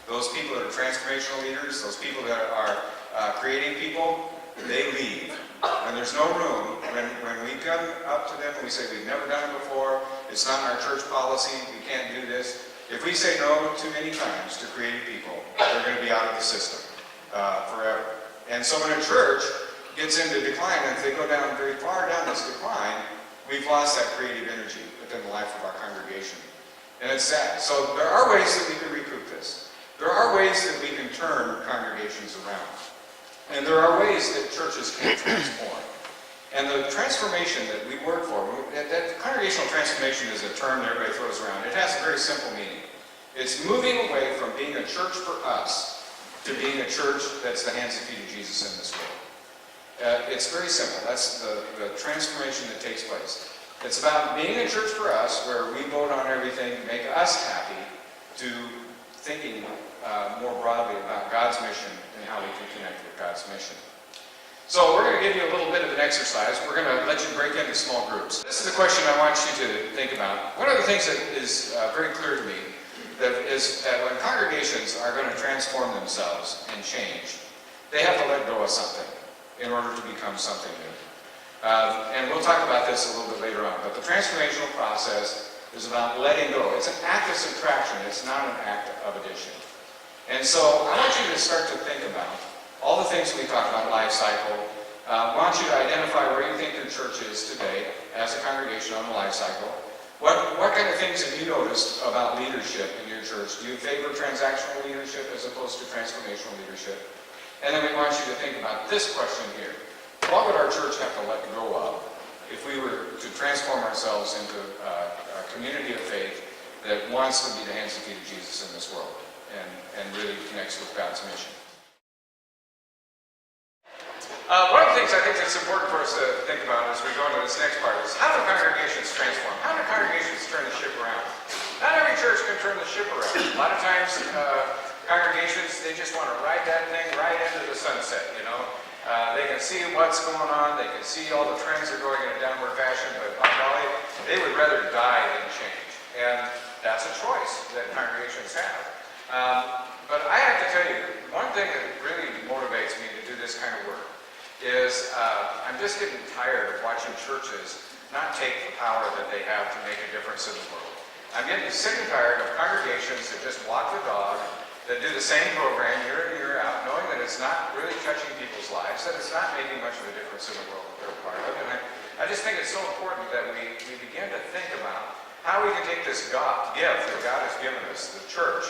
those people that are transformational leaders, those people that are creating people, they leave. And there's no room when we come up to them and we say, we've never done it before, it's not in our church policy, we can't do this. If we say no too many times to creative people, they're going to be out of the system forever. And so when a church gets into decline, and if they go down very far down this decline, we've lost that creative energy within the life of our congregation. And it's sad. So there are ways that we can recoup this. There are ways that we can turn congregations around. And there are ways that churches can transform. And the transformation that we work for, that congregational transformation is a term that everybody throws around. It has a very simple meaning. It's moving away from being a church for us to being a church that's the hands and feet of Jesus in this world. It's very simple. That's the transformation that takes place. It's about being a church for us where we vote on everything to make us happy, to thinking more broadly about God's mission and how we can connect with God's mission. So we're going to give you a little bit of an exercise. We're going to let you break into small groups. This is the question I want you to think about. One of the things that is very clear to me is that when congregations are going to transform themselves and change, they have to let go of something in order to become something new. And we'll talk about this a little bit later on, but the transformational process is about letting go. It's an act of subtraction. It's not an act of addition. And so I want you to start to think about all the things we talked about, life cycle. I want you to identify where you think your church is today as a congregation on the life cycle. What kind of things have you noticed about leadership in your church? Do you favor transactional leadership as opposed to transformational leadership? And then we want you to think about this question here. What would our church have to let go of if we were to transform ourselves into a community of faith that wants to be the hands and feet of Jesus in this world and really connects with God's mission? One of the things I think that's important for us to think about as we go into this next part is how do congregations transform? How do congregations turn the ship around? Not every church can turn the ship around. A lot of times congregations, they just want to ride that thing right into the sunset, They can see what's going on, they can see all the trends are going in a downward fashion, but by golly, they would rather die than change. And that's a choice that congregations have. But I have to tell you, one thing that really motivates me to do this kind of work is I'm just getting tired of watching churches not take the power that they have to make a difference in the world. I'm getting sick and tired of congregations that just walk the dog, that do the same program year in, year out, knowing that it's not really touching people's lives, that it's not making much of a difference in the world that they're a part of. And I just think it's so important that we begin to think about how we can take this gift that God has given us, the church,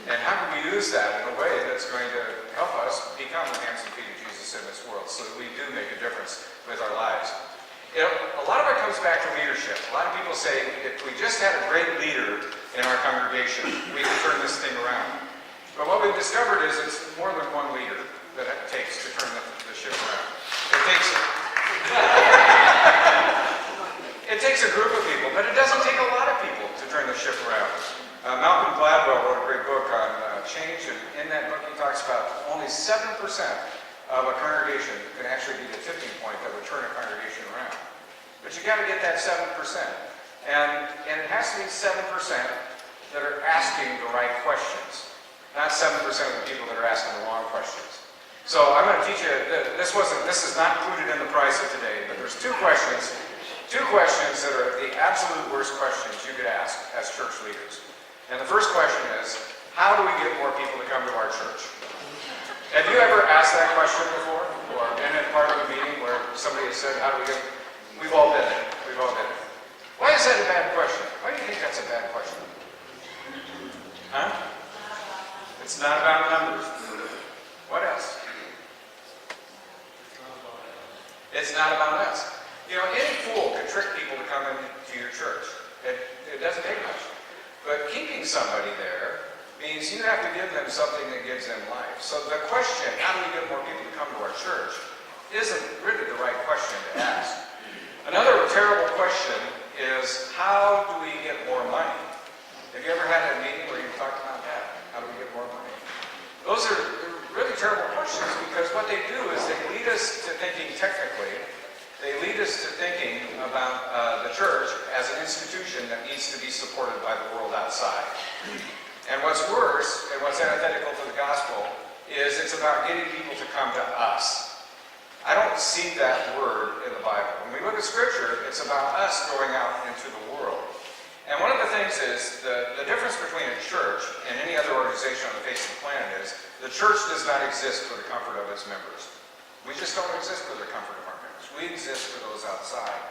and how can we use that in a way that's going to help us become the hands and feet of Jesus in this world so that we do make a difference with our lives. A lot of it comes back to leadership. A lot of people say, if we just had a great leader in our congregation, we could turn this thing around. But what we've discovered is it's more than one leader that it takes to turn the ship around. It takes... got to get that 7%. And it has to be 7% that are asking the right questions, not 7% of the people that are asking the wrong questions. So I'm going to teach you, this is not included in the price of today, but there's two questions that are the absolute worst questions you could ask as church leaders. And the first question is, how do we get more people to come to our church? Have you ever asked that question before? Or been in part of a meeting where somebody has said, how do we get, we've all been there, we've all been there. Why is that a bad question? Why do you think that's a bad question? Huh? It's not about numbers. What else? It's not about us. You know, any fool could trick people to come into your church. It doesn't take much. But keeping somebody there means you have to give them something that gives them life. So the question, how do we get more people to come to our church, isn't really the right question to ask. Another terrible question is, how do we get more money? Have you ever had a meeting where you talked about that? How do we get more money? Those are really terrible questions because what they do is they lead us to thinking technically. They lead us to thinking about the church as an institution that needs to be supported by the world outside. And what's worse, and what's antithetical to the gospel, is it's about getting people to come to us. I don't see that word in the Bible. When we look at Scripture, it's about us going out into the world. And one of the things is, the difference between a church and any other organization on the face of the planet is, the church does not exist for the comfort of its members. We just don't exist for the comfort of our members. We exist for those outside.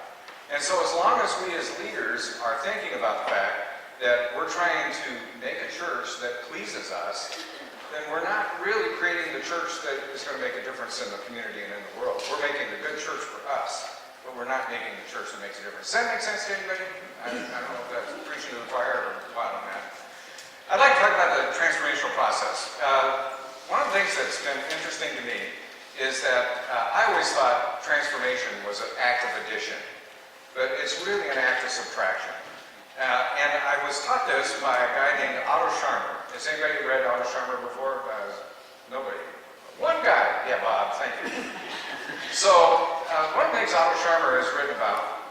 And so as long as we as leaders are thinking about the fact that we're trying to make a church that pleases us, then we're not really creating the church that is going to make a difference in the community and in the world. We're making a good church for us, but we're not making the church that makes a difference. Does that make sense to anybody? I don't know if that's preaching to the choir or what on that. I'd like to talk about the transformational process. One of the things that's been interesting to me is that I always thought transformation was an act of addition, but it's really an act of subtraction. And I was taught this by a guy named Otto Scharmer. Has anybody read Otto Scharmer before? Nobody. One guy. Yeah, Bob, thank you. So, one of the things Otto Scharmer has written about,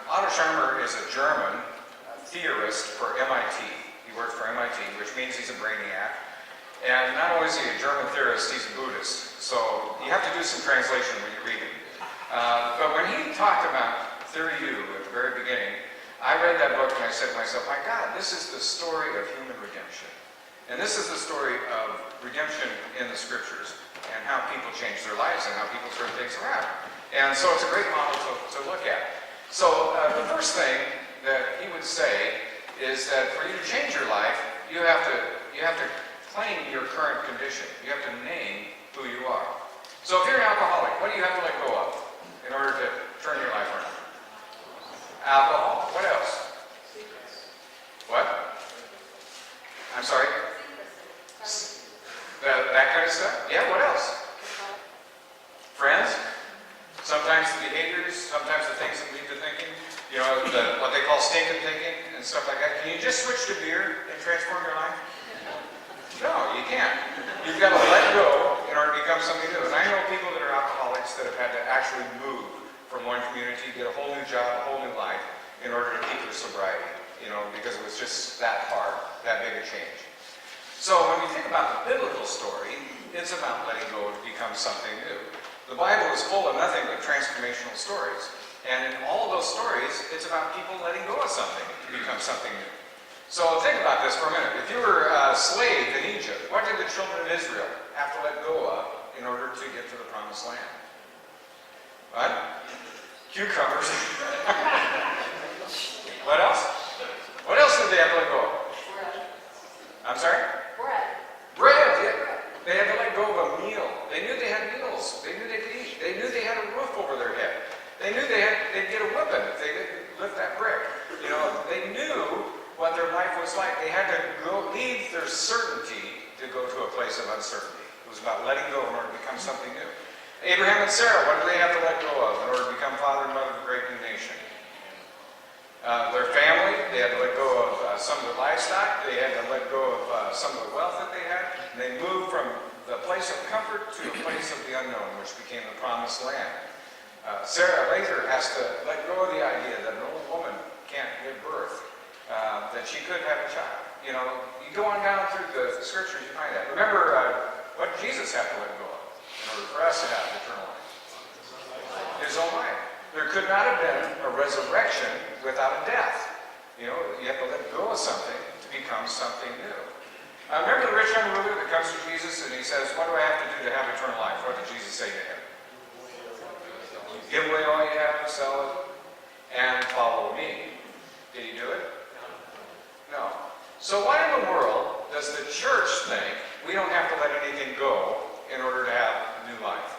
Otto Scharmer is a German theorist for MIT. He works for MIT, which means he's a brainiac. And not only is he a German theorist, he's a Buddhist. So, you have to do some translation when you read him. But when he talked about Theory U at the very beginning, I read that book and I said to myself, my God, this is the story of human redemption. And this is the story of redemption in the Scriptures and how people change their lives and how people turn things around. And so it's a great model to look at. So the first thing that he would say is that for you to change your life, you have to claim your current condition. You have to name who you are. So if you're an alcoholic, what do you have to let go of in order to turn your life around? Alcohol. What else? What? I'm sorry? That kind of stuff? Yeah, what else? Friends? Sometimes the behaviors, sometimes the things that lead to thinking. You know, what they call stinking thinking and stuff like that. Can you just switch to beer and transform your life? No, you can't. You've got to let go in order to become something new. And I know people that are alcoholics that have had to actually move from one community, get a whole new job, a whole new life, in order to keep their sobriety, you know, because it was just that hard, that big a change. So when we think about the biblical story, it's about letting go to become something new. The Bible is full of nothing but transformational stories. And in all of those stories, it's about people letting go of something to become something new. So think about this for a minute. If you were a slave in Egypt, what did the children of Israel have to let go of in order to get to the promised land? What? Cucumbers. What else? What else did they have to let go of? I'm sorry? Bread, yeah. They had to let go of a meal. They knew they had meals. They knew they could eat. They knew they had a roof over their head. They knew they'd get a whipping if they didn't lift that brick. You know, they knew what their life was like. They had to leave their certainty to go to a place of uncertainty. It was about letting go in order to become something new. Abraham and Sarah, what did they have to let go of in order to become father and mother of a great new nation? Their family, they had to let go of some of the livestock, they had to let go of some of the wealth that they had, and they moved from the place of comfort to a place of the unknown, which became the promised land. Sarah later has to let go of the idea that an old woman can't give birth, that she could have a child. You know, you go on down through the scriptures, you find that. Remember what Jesus had to let go of in order for us to have eternal life. His own life. There could not have been a resurrection without a death. You know, you have to let go of something to become something new. Remember the rich young ruler that comes to Jesus and he says, what do I have to do to have eternal life? What did Jesus say to him? Give away all you have, sell it, and follow me. Did he do it? No. So why in the world does the church think we don't have to let anything go in order to have new life?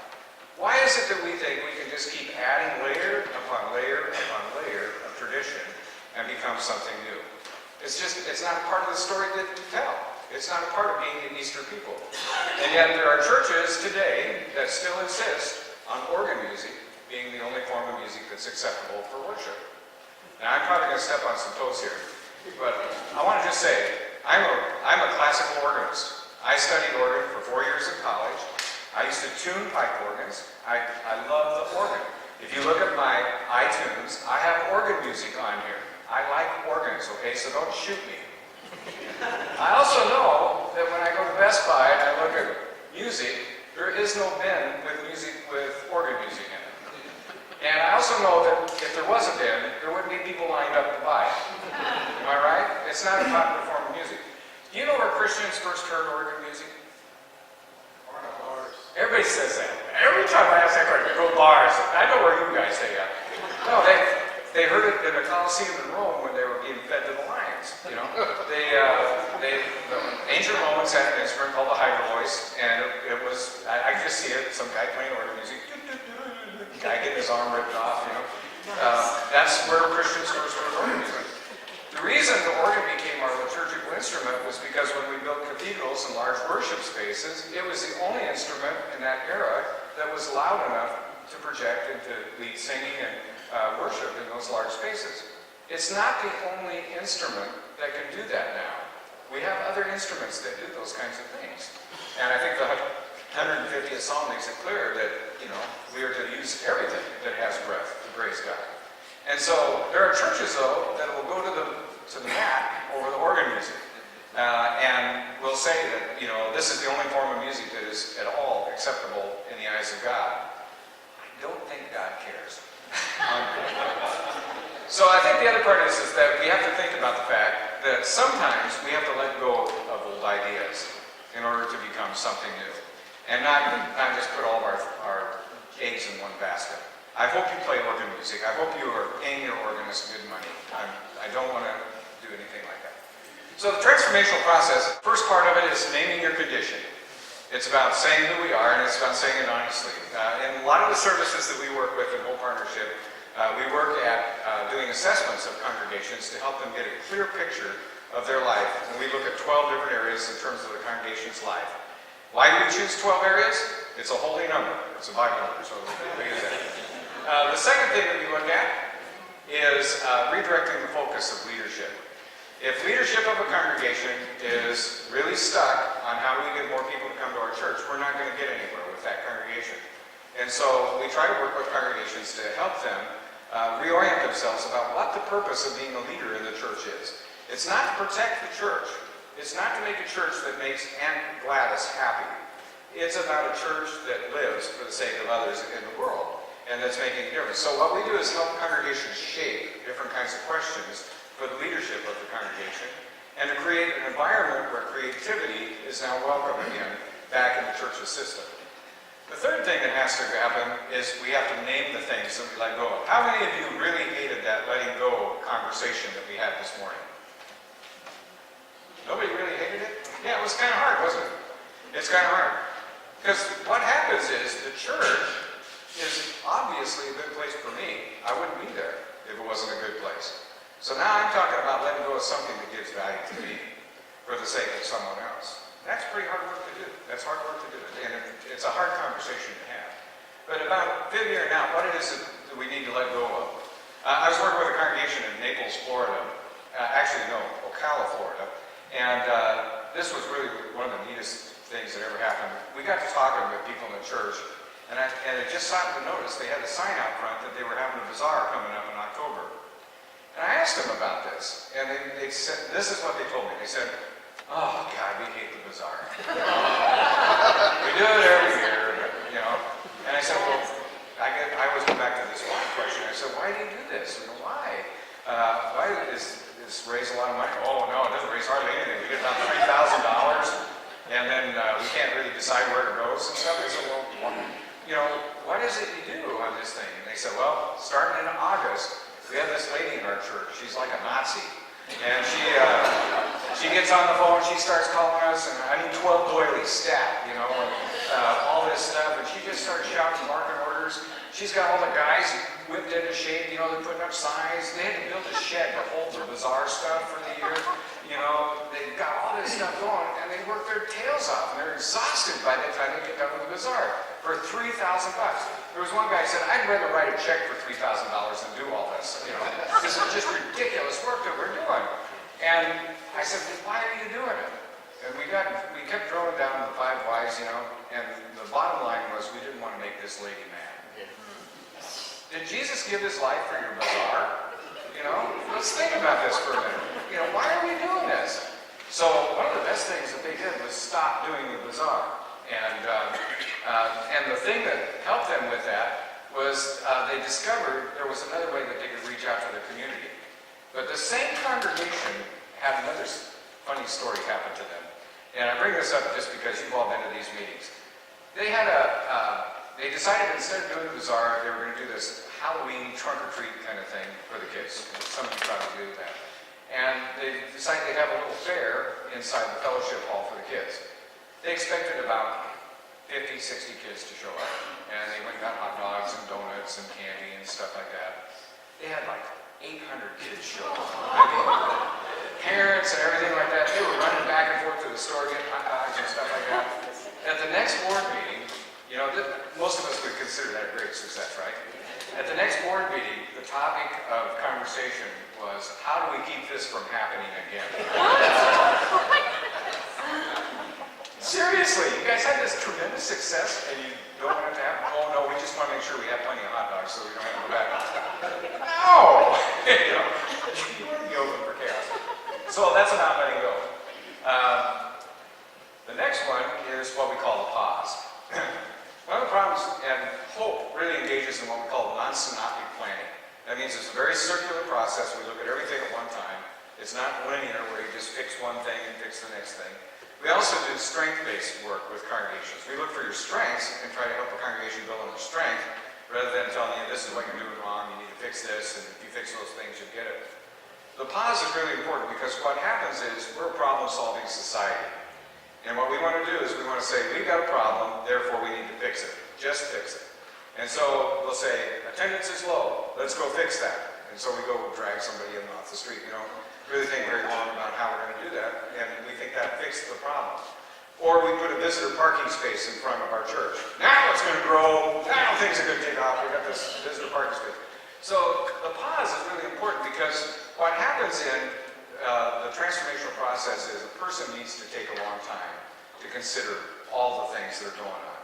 Why is it that we think we can just keep adding layer upon layer upon layer of tradition and become something new? It's not a part of the story that we tell. It's not a part of being an Easter people. And yet there are churches today that still insist on organ music being the only form of music that's acceptable for worship. Now I'm probably going to step on some toes here, but I want to just say, I'm a classical organist. I studied organ for 4 years in college. I used to tune pipe organs. I love the organ. If you look at my iTunes, I have organ music on here. I like organs, okay, so don't shoot me. I also know that when I go to Best Buy and I look at music, there is no bin with organ music in it. And I also know that if there was a bin, there wouldn't be people lined up to buy it. Am I right? It's not a popular form of music. Do you know where Christians first heard organ music? Bars. Everybody says that. Every time I ask that question, they go bars. I know where you guys say that. No, they heard it in the Colosseum in Rome when they were being fed to the lions. You know, the ancient Romans had an instrument called the hydra voice, and it was I could just see it. Some guy playing organ music. Guy getting his arm ripped off. You know, that's where Christians first heard organ music. The reason the organ became our liturgical instrument was because when we built cathedrals and large worship spaces, it was the only instrument in that era that was loud enough to project and to lead singing and worship in those large spaces. It's not the only instrument that can do that now. We have other instruments that do those kinds of things. And I think the 150th Psalm makes it clear that, you know, we are to use everything that has breath to praise God. And so there are churches, though, that will go to the mat over the organ music. And will say that, you know, this is the only form of music that is at all acceptable in the eyes of God. I don't think God cares. So I think the other part is that we have to think about the fact that sometimes we have to let go of old ideas in order to become something new. And not just put all of our eggs in one basket. I hope you play organ music. I hope you are paying your organist good money. I don't want to do anything like that. So the transformational process, first part of it is naming your condition. It's about saying who we are, and it's about saying it honestly. In a lot of the services that we work with in Whole Partnership, we work at doing assessments of congregations to help them get a clear picture of their life. And we look at 12 different areas in terms of the congregation's life. Why do we choose 12 areas? It's a holy number. It's a Bible number, so we use that. The second thing that we look at is redirecting the focus of leadership. If leadership of a congregation is really stuck on how do we get more people to come to our church, we're not going to get anywhere with that congregation. And so we try to work with congregations to help them reorient themselves about what the purpose of being a leader in the church is. It's not to protect the church. It's not to make a church that makes Aunt Gladys happy. It's about a church that lives for the sake of others in the world, and that's making a difference. So what we do is help congregations shape different kinds of questions for the leadership of the congregation, and to create an environment where creativity is now welcome again back in the church's system. The third thing that has to happen is we have to name the things that we let go of. How many of you really hated that letting go conversation that we had this morning? Nobody really hated it? Yeah, it was kind of hard, wasn't it? It's kind of hard. Because what happens is the church is obviously a good place for me. I wouldn't be there if it wasn't a good place. So now I'm talking about letting go of something that gives value to me for the sake of someone else. That's pretty hard work to do. That's hard work to do. And it's a hard conversation to have. But about figuring out what it is that we need to let go of. I was working with a congregation in Naples, Florida. Ocala, Florida. And this was really one of the neatest things that ever happened. We got to talking with people in the church, And it just happened to notice they had a sign out front that they were having a bazaar coming up in October. And I asked them about this, and they said, this is what they told me. They said, oh, God, we hate the bazaar. We do it every year, you know. And I said, well, I always go back to this one question. I said, why do you do this? You know, why? Why does this raise a lot of money? Oh, no, it doesn't raise hardly anything. We get about $3,000, and then we can't really decide where it goes and stuff. I said, well, you know, what is it you do on this thing? And they said, well, starting in August, we have this lady in our church. She's like a Nazi. And she gets on the phone, she starts calling us, and I need 12 doilies stat, you know, and all this stuff. And she just starts shouting market orders. She's got all the guys whipped into shape, you know, they're putting up signs. They had to build a shed to hold the bazaar stuff for the year. You know, they've got all this stuff going, and they work their tails off, and they're exhausted by the time they get done with the bazaar for $3,000. There was one guy who said, I'd rather write a check for $3,000 than do all this. You know, this is just ridiculous work that we're doing. And I said, well, why are you doing it? And we kept drilling down the 5 whys, you know, and the bottom line was we didn't want to make this lady mad. Did Jesus give his life for your bazaar? You know, let's think about this for a minute. You know, why are we doing this? So one of the best things that they did was stop doing the bazaar. And the thing that helped them with that was they discovered there was another way that they could reach out to the community. But the same congregation had another funny story happen to them. And I bring this up just because you've all been to these meetings. They had they decided instead of doing the bazaar, they were going to do this Halloween trunk or treat kind of thing for the kids. Some of you probably do that. And they decided they'd have a little fair inside the fellowship hall for the kids. They expected about 50, 60 kids to show up. And they went and got hot dogs and donuts and candy and stuff like that. They had like 800 kids show up. I mean, parents and everything like that, they were running back and forth to the store getting hot dogs and stuff like that. At the next board meeting, you know, most of us would consider that a great success, right? At the next board meeting, the topic of conversation was, how do we keep this from happening again? Seriously, you guys had this tremendous success and you don't want it to happen? Oh no, we just want to make sure we have plenty of hot dogs so we don't have to go back. No! You know, you want to be open for chaos. So that's about letting go. The next one is what we call the pause. One of the problems, and hope really engages in what we call non-synoptic planning. That means it's a very circular process. We look at everything at one time. It's not linear where you just fix one thing and fix the next thing. We also do strength-based work with congregations. We look for your strengths and try to help the congregation build on their strength rather than telling you this is what you're doing wrong, you need to fix this, and if you fix those things, you'll get it. The pause is really important because what happens is we're a problem-solving society. And what we want to do is we want to say, we've got a problem, therefore we need to fix it. Just fix it. And so we'll say, attendance is low, let's go fix that. And so we go drag somebody in off the street. We don't really think very long about how we're going to do that, and we think that fixed the problem. Or we put a visitor parking space in front of our church. Now it's going to grow, now things are going to take off, we got this visitor parking space. So the pause is really important because what happens in the transformational process is a person needs to take a long time to consider all the things that are going on.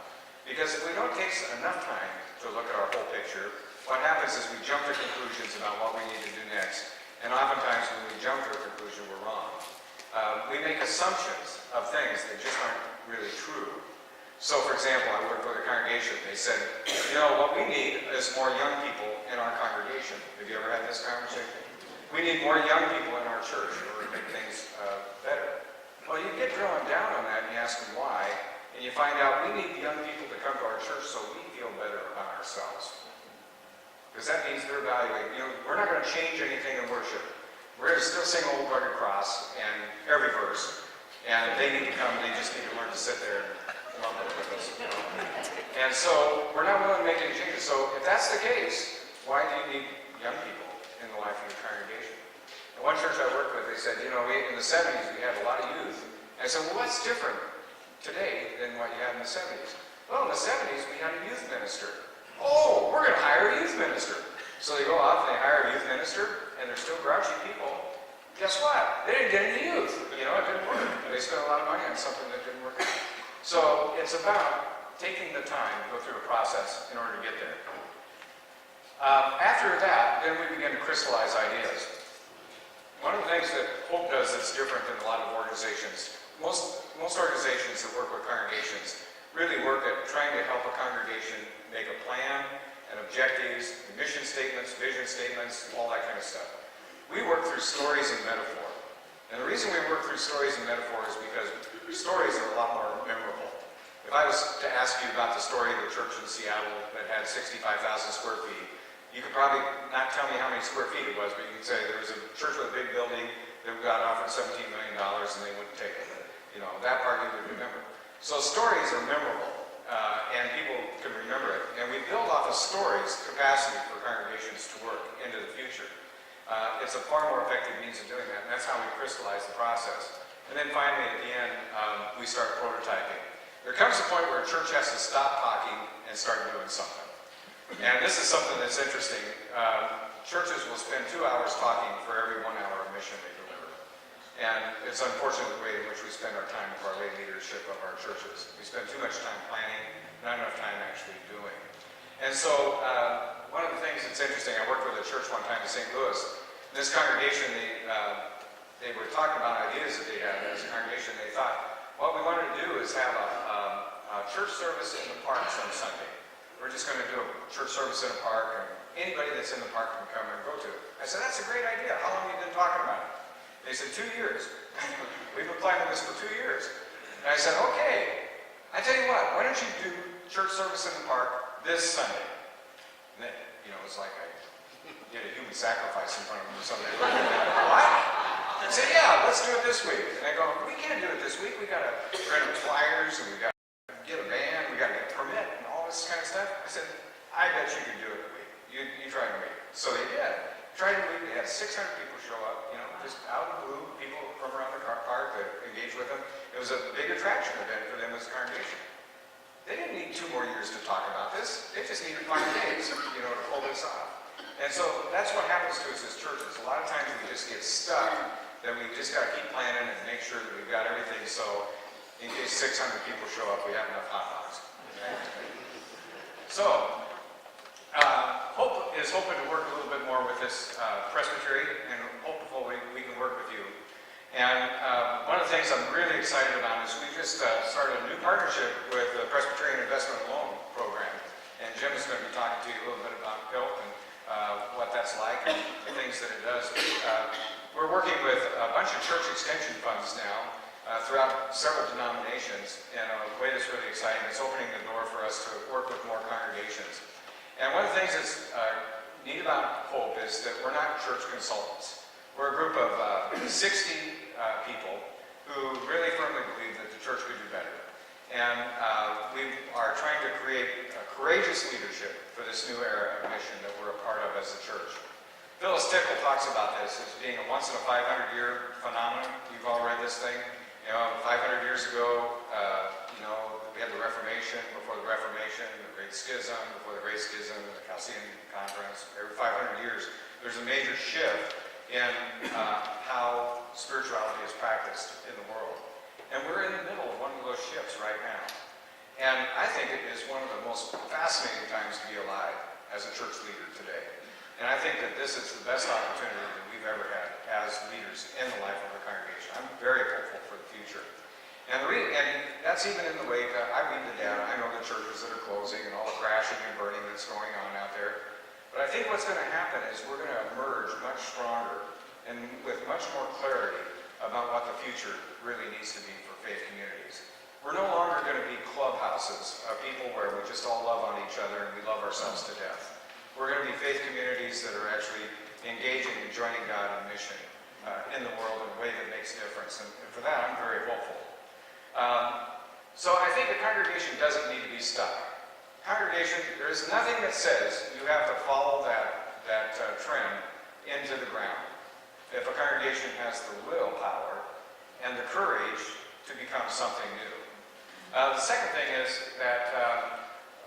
Because if we don't take enough time to look at our whole picture, what happens is we jump to conclusions about what we need to do next. And oftentimes when we jump to a conclusion, we're wrong. We make assumptions of things that just aren't really true. So for example, I worked with a congregation. They said, you know, what we need is more young people in our congregation. Have you ever had this conversation? We need more young people in our church in order to make things better. Well, you get drilling down on that and you ask them why, and you find out we need young people to come to our church so we feel better about ourselves. Because that means they're evaluating. You know, we're not going to change anything in worship. We're going to still sing Old Rugged Cross and every verse, and they need to come, they just need to learn to sit there and love it with us. You know? And so we're not willing to make any changes. So if that's the case, why do you need young people in the life of your congregation? And one church I worked with, they said, you know, in the 70s we had a lot of youth. And I said, well, what's different today than what you had in the 70s? Well, in the 70s we had a youth minister. Oh, we're going to hire a youth minister. So they go off and they hire a youth minister, and they're still grouchy people. Guess what? They didn't get any youth. You know, it didn't work. They spent a lot of money on something that didn't work out. So it's about taking the time to go through a process in order to get there. After that, then we begin to crystallize ideas. One of the things that Hope does that's different than a lot of organizations, most organizations that work with congregations really work at trying to help a congregation make a plan and objectives, mission statements, vision statements, all that kind of stuff. We work through stories and metaphor. And the reason we work through stories and metaphor is because stories are a lot more memorable. If I was to ask you about the story of the church in Seattle that had 65,000 square feet, you could probably not tell me how many square feet it was, but you could say there was a church with a big building that got offered $17 million and they wouldn't take it. You know, that part you would remember. So stories are memorable, and people can remember it. And we build off of stories capacity for congregations to work into the future. It's a far more effective means of doing that, and that's how we crystallize the process. And then finally, at the end, we start prototyping. There comes a point where a church has to stop talking and start doing something. And this is something that's interesting. Churches will spend 2 hours talking for every 1 hour of mission they deliver. And it's unfortunate the way in which we spend our time with our lay leadership of our churches. We spend too much time planning, not enough time actually doing. And so one of the things that's interesting, I worked with a church one time in St. Louis. This congregation, they were talking about ideas that they had as a congregation. They thought, what we wanted to do is have a church service in the parks on Sunday. We're just going to do a church service in a park, and anybody that's in the park can come and go to it. I said, that's a great idea. How long have you been talking about it? They said, 2 years. We've been planning this for 2 years. And I said, okay, I tell you what, why don't you do church service in the park this Sunday? And then, you know, it was like I did a human sacrifice in front of them or something. What? I said, yeah, let's do it this week. And I go, we can't do it this week. We got to print up flyers, and we got to get a band, we got to get a permit, and all this kind of stuff. I said, I bet you can do it in a week. You try to make it. So they did. Tried in a week. They had 600 people show up, you know, just out of the blue, people from around the park that engaged with them. It was a big attraction event for them as a congregation. They didn't need 2 more years to talk about this. They just needed 5 days, you know, to pull this off. And so that's what happens to us as churches. A lot of times we just get stuck, then we just got to keep planning and make sure that we've got everything so in case 600 people show up, we have enough hot dogs. So, Hope is hoping to work a little bit more with this Presbytery, and hopefully we can work with you. And one of the things I'm really excited about is we just started a new partnership with the Presbyterian Investment Loan Program. And Jim is going to be talking to you a little bit about PILT and what that's like and the things that it does. We're working with a bunch of church extension funds now throughout several denominations in a way that's really exciting. It's opening the door for us to work with more congregations. And one of the things that's neat about Hope is that we're not church consultants. We're a group of 60 people who really firmly believe that the church could do better. And we are trying to create a courageous leadership for this new era of mission that we're a part of as a church. Phyllis Tickle talks about this as being a once-in-a-500-year phenomenon. You've all read this thing. You know, 500 years ago, you know, we had the Reformation, before the Reformation, the Great Schism, before the Great Schism, the Chalcedon Conference. Every 500 years, there's a major shift in how spirituality is practiced in the world. And we're in the middle of one of those shifts right now. And I think it is one of the most fascinating times to be alive as a church leader today. And I think that this is the best opportunity that we've ever had as leaders in the life of a congregation. I'm very hopeful for the future. And that's even in the wake, I read the data, I know the churches that are closing and all the crashing and burning that's going on out there. But I think what's going to happen is we're going to emerge much stronger and with much more clarity about what the future really needs to be for faith communities. We're no longer going to be clubhouses of people where we just all love on each other and we love ourselves to death. We're going to be faith communities that are actually engaging and joining God in mission in the world in a way that makes a difference. And for that, I'm very hopeful. So I think a congregation doesn't need to be stuck. Congregation, there is nothing that says you have to follow that trend into the ground. If a congregation has the willpower and the courage to become something new. The second thing is that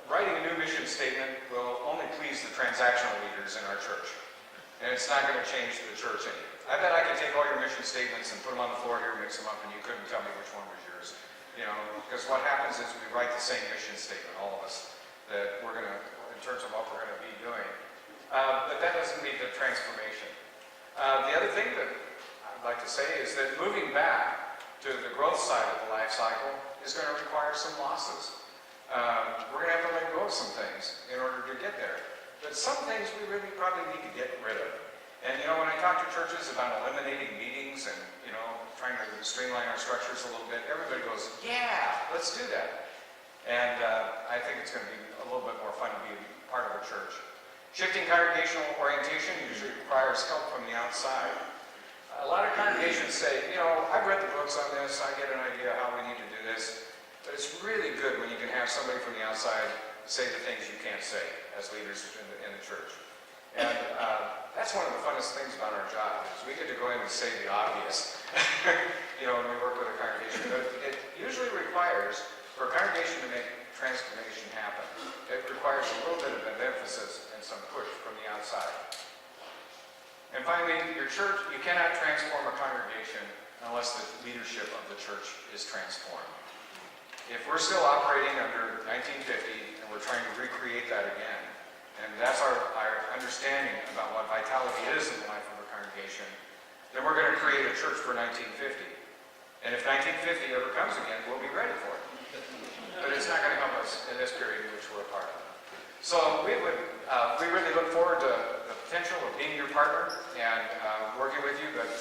writing a new mission statement will only please the transactional leaders in our church. And it's not going to change the church any. I bet I could take all your mission statements and put them on the floor here, mix them up, and you couldn't tell me which one was yours. because what happens is we write the same mission statement, all of us, that we're going to, in terms of what we're going to be doing. But that doesn't mean the transformation. The other thing that I'd like to say is that moving back to the growth side of the life cycle is going to require some losses. We're going to have to let go of some things in order to get there. But some things we really probably need to get rid of. And when I talk to churches about eliminating meetings and, trying to streamline our structures a little bit, everybody goes, yeah, let's do that. And I think it's going to be a little bit more fun to be part of a church. Shifting congregational orientation usually requires help from the outside. A lot of congregations say, I've read the books on this, I get an idea how we need to do this, but it's really good when you can have somebody from the outside say the things you can't say as leaders in the church. And that's one of the funnest things about our job, is we get to go in and say the obvious, when we work with a congregation. But it usually requires, for a congregation to make transformation happen, it requires a little bit of an emphasis and some push from the outside. And finally, your church, you cannot transform a congregation unless the leadership of the church is transformed. If we're still operating under 1950 and we're trying to recreate that again, and that's our understanding about what vitality is in the life of a congregation, then we're going to create a church for 1950. And if 1950 ever comes again, we'll be ready for it. But it's not going to help us in this period in which we're a part of. So we really look forward to the potential of being your partner and working with you. But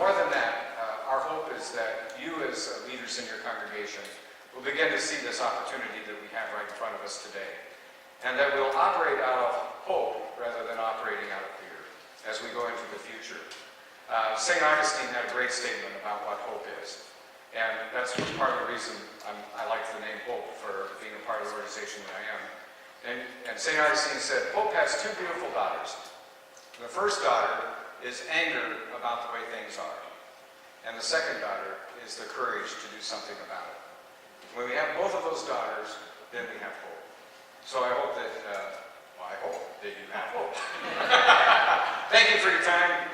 more than that, our hope is that you as leaders in your congregation will begin to see this opportunity that we have right in front of us today. And that we'll operate out of hope rather than operating out of fear as we go into the future. St. Augustine had a great statement about what hope is. And that's part of the reason I like the name Hope for being a part of the organization that I am. And St. Augustine said, hope has two beautiful daughters. The first daughter is anger about the way things are. And the second daughter is the courage to do something about it. When we have both of those daughters, then we have hope. So I hope that, I hope that you have hope. Thank you for your time.